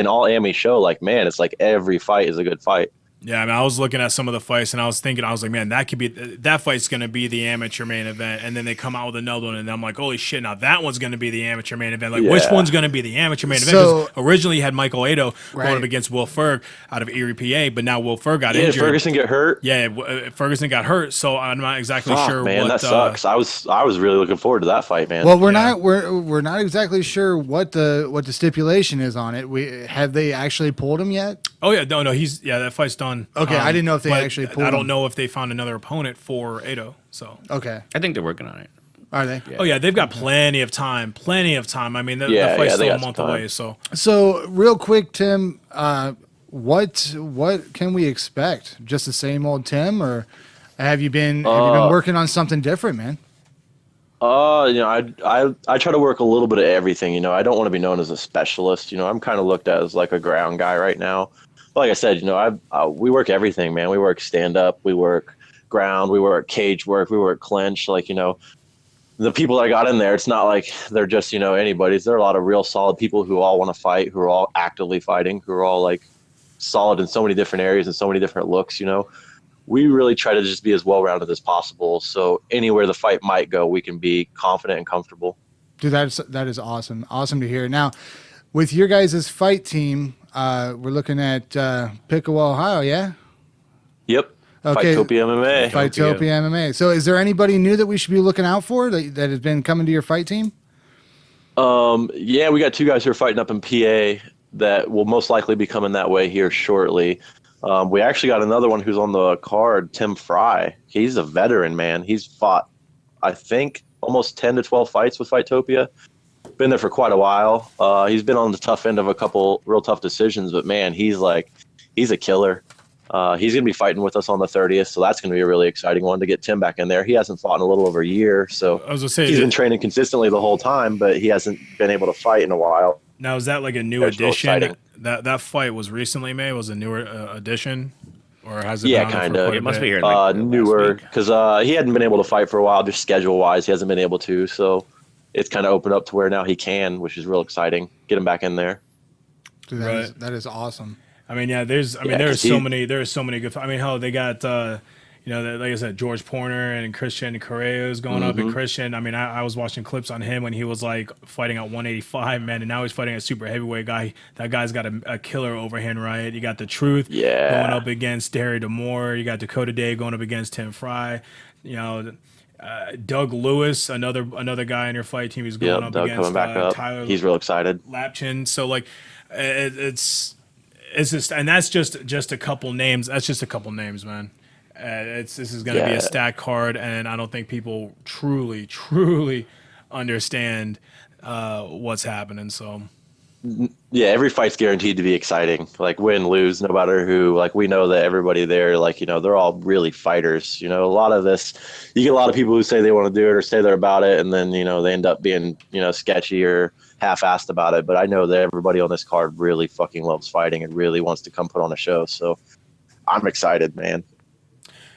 S5: all-AMI show, like, man, it's like every fight is a good fight.
S2: Yeah, I mean, I was looking at some of the fights and I was thinking, I was like, man, that fight's going to be the amateur main event. And then they come out with another one and I'm like, holy shit, now that one's going to be the amateur main event. Like, which one's going to be the amateur main event?
S1: So-
S2: Because originally you had Michael Ado
S1: Right.
S2: going up against Will Ferg out of Erie, PA, but now Will Ferg got
S5: Did
S2: injured.
S5: Ferguson get hurt?
S2: Yeah, Ferguson got hurt, so I'm not exactly sure
S5: Man,
S2: what.
S5: that sucks. I was really looking forward to that fight, man.
S1: Well, we're not exactly sure what the stipulation is on it. Have they actually pulled him yet?
S2: Oh yeah, no, that fight's done.
S1: Okay, I didn't know if they
S2: but
S1: actually pulled
S2: I don't
S1: him.
S2: know if they found another opponent for Ado. So
S1: Okay,
S3: I think they're working on it.
S1: are they?
S2: oh yeah, they've got plenty of time. I mean, the
S5: Yeah,
S2: fight's
S5: they
S2: still a
S5: got some
S2: month
S5: time.
S2: away. So
S1: So real quick, Tim, what can we expect? Just the same old Tim, or have you been working on something different, man?
S5: You know, I try to work a little bit of everything. You know, I don't want to be known as a specialist. You know, I'm kind of looked at as like a ground guy right now. But like I said, you know, we work everything, man. We work stand up, we work ground, we work cage work, we work clinch. Like, you know, the people that I got in there, it's not like they're just, you know, anybody's. There are a lot of real solid people who all want to fight, who are all actively fighting, who are all like solid in so many different areas and so many different looks. You know, we really try to just be as well-rounded as possible. So anywhere the fight might go, we can be confident and comfortable.
S1: Dude, that is awesome. Awesome to hear. Now, with your guys' fight team, we're looking at Pickaway, Ohio, yeah?
S5: Yep.
S1: Okay.
S5: Fightopia MMA.
S1: Fightopia MMA. So is there anybody new that we should be looking out for that has been coming to your fight team?
S5: Yeah, we got two guys who are fighting up in PA that will most likely be coming that way here shortly. We actually got another one who's on the card, Tim Fry. He's a veteran, man. He's fought, I think, almost 10 to 12 fights with Fightopia. Been there for quite a while. He's been on the tough end of a couple real tough decisions, but man, he's a killer. He's going to be fighting with us on the 30th, so that's going to be a really exciting one to get Tim back in there. He hasn't fought in a little over a year, so
S2: I was gonna say,
S5: he's been training consistently the whole time, but he hasn't been able to fight in a while.
S2: now is that like a new
S5: That's real
S2: addition?
S5: exciting.
S2: That fight was recently made. Was a newer addition, or has it?
S5: Yeah,
S2: been on
S5: kinda.
S2: for quite a
S3: It must
S2: bit?
S3: be here. Like,
S5: Newer,
S3: last week.
S5: because he hadn't been able to fight for a while, just schedule-wise. He hasn't been able to, so it's kind of opened up to where now he can, which is real exciting. Get him back in there.
S1: Dude,
S2: Right.
S1: that is awesome.
S2: I mean, yeah, there's
S5: 'cause
S2: so many good. I mean, hell, they got you know, like I said, George Porter and Christian Correa is going up. And Christian, I mean, I was watching clips on him when he was like fighting at 185, man, and now he's fighting a super heavyweight guy. That guy's got a killer overhand right. You got the Truth going up against Derry DeMoore. You got Dakota Day going up against Tim Fry. You know. Doug Lewis, another guy in your fight team, is going up
S5: Doug
S2: against
S5: coming back up.
S2: Tyler.
S5: He's real excited.
S2: Lapchin. So like, it's just, and that's just a couple names. That's just a couple names, man. This is going to be a stack card, and I don't think people truly understand what's happening. So
S5: Yeah, every fight's guaranteed to be exciting. Like win, lose, no matter who. Like we know that everybody there, like, you know, they're all really fighters. You know, a lot of this, you get a lot of people who say they want to do it or say they're about it, and then, you know, they end up being, you know, sketchy or half-assed about it. But I know that everybody on this card really fucking loves fighting and really wants to come put on a show. So I'm excited, man.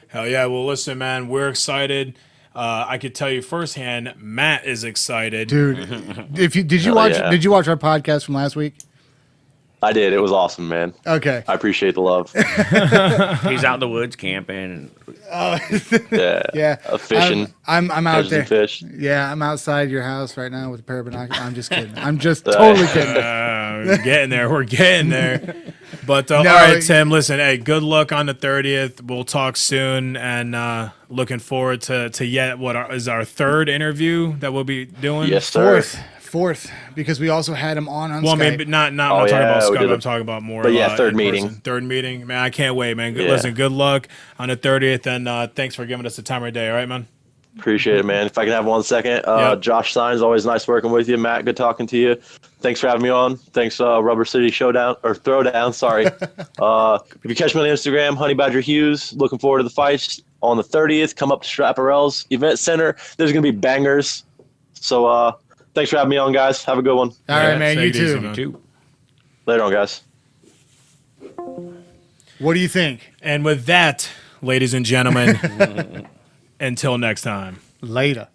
S2: hell yeah. Well, listen, man, we're excited. I could tell you firsthand, Matt is excited.
S1: Dude, did you
S5: yeah.
S1: watch our podcast from last week?
S5: I did. It was awesome, man.
S1: Okay.
S5: I appreciate the love.
S3: He's out in the woods camping.
S5: Yeah.
S1: Yeah.
S5: Fishing.
S1: I'm out
S5: Catching
S1: there.
S5: fish.
S1: Yeah, I'm outside your house right now with a pair of binoculars. I'm just kidding. I'm just totally kidding.
S2: We're getting there. We're getting there. But
S1: No,
S2: all right, Tim. Listen, hey, good luck on the 30th. We'll talk soon, and looking forward to yet is our third interview that we'll be doing.
S5: Yes, sir.
S1: Fourth, because we also had him on
S2: Well, I
S1: Skype.
S2: mean, but not. I'm
S5: Oh,
S2: not talking
S5: yeah,
S2: about
S5: we
S2: Skype.
S5: did
S2: I'm
S5: it.
S2: talking about more.
S5: But yeah, third
S2: in
S5: meeting.
S2: person. Third meeting, man. I can't wait, man.
S5: Yeah.
S2: Listen, good luck on the 30th, and thanks for giving us the time of day. All right, man.
S5: Appreciate it, man. If I can have 1 second,
S2: Yep.
S5: Josh Steins, always nice working with you. Matt, good talking to you. Thanks for having me on. Thanks, Rubber City Showdown or Throwdown. Sorry. If you catch me on Instagram, Honey Badger Hughes. Looking forward to the fights on the 30th. Come up to Straparel's Event Center. There's gonna be bangers. So thanks for having me on, guys. Have a good one.
S1: All right, man.
S2: take
S1: You
S2: it easy,
S1: too.
S2: man.
S3: Two.
S5: Later on, guys.
S1: What do you think?
S2: And with that, ladies and gentlemen, until next time.
S1: Later.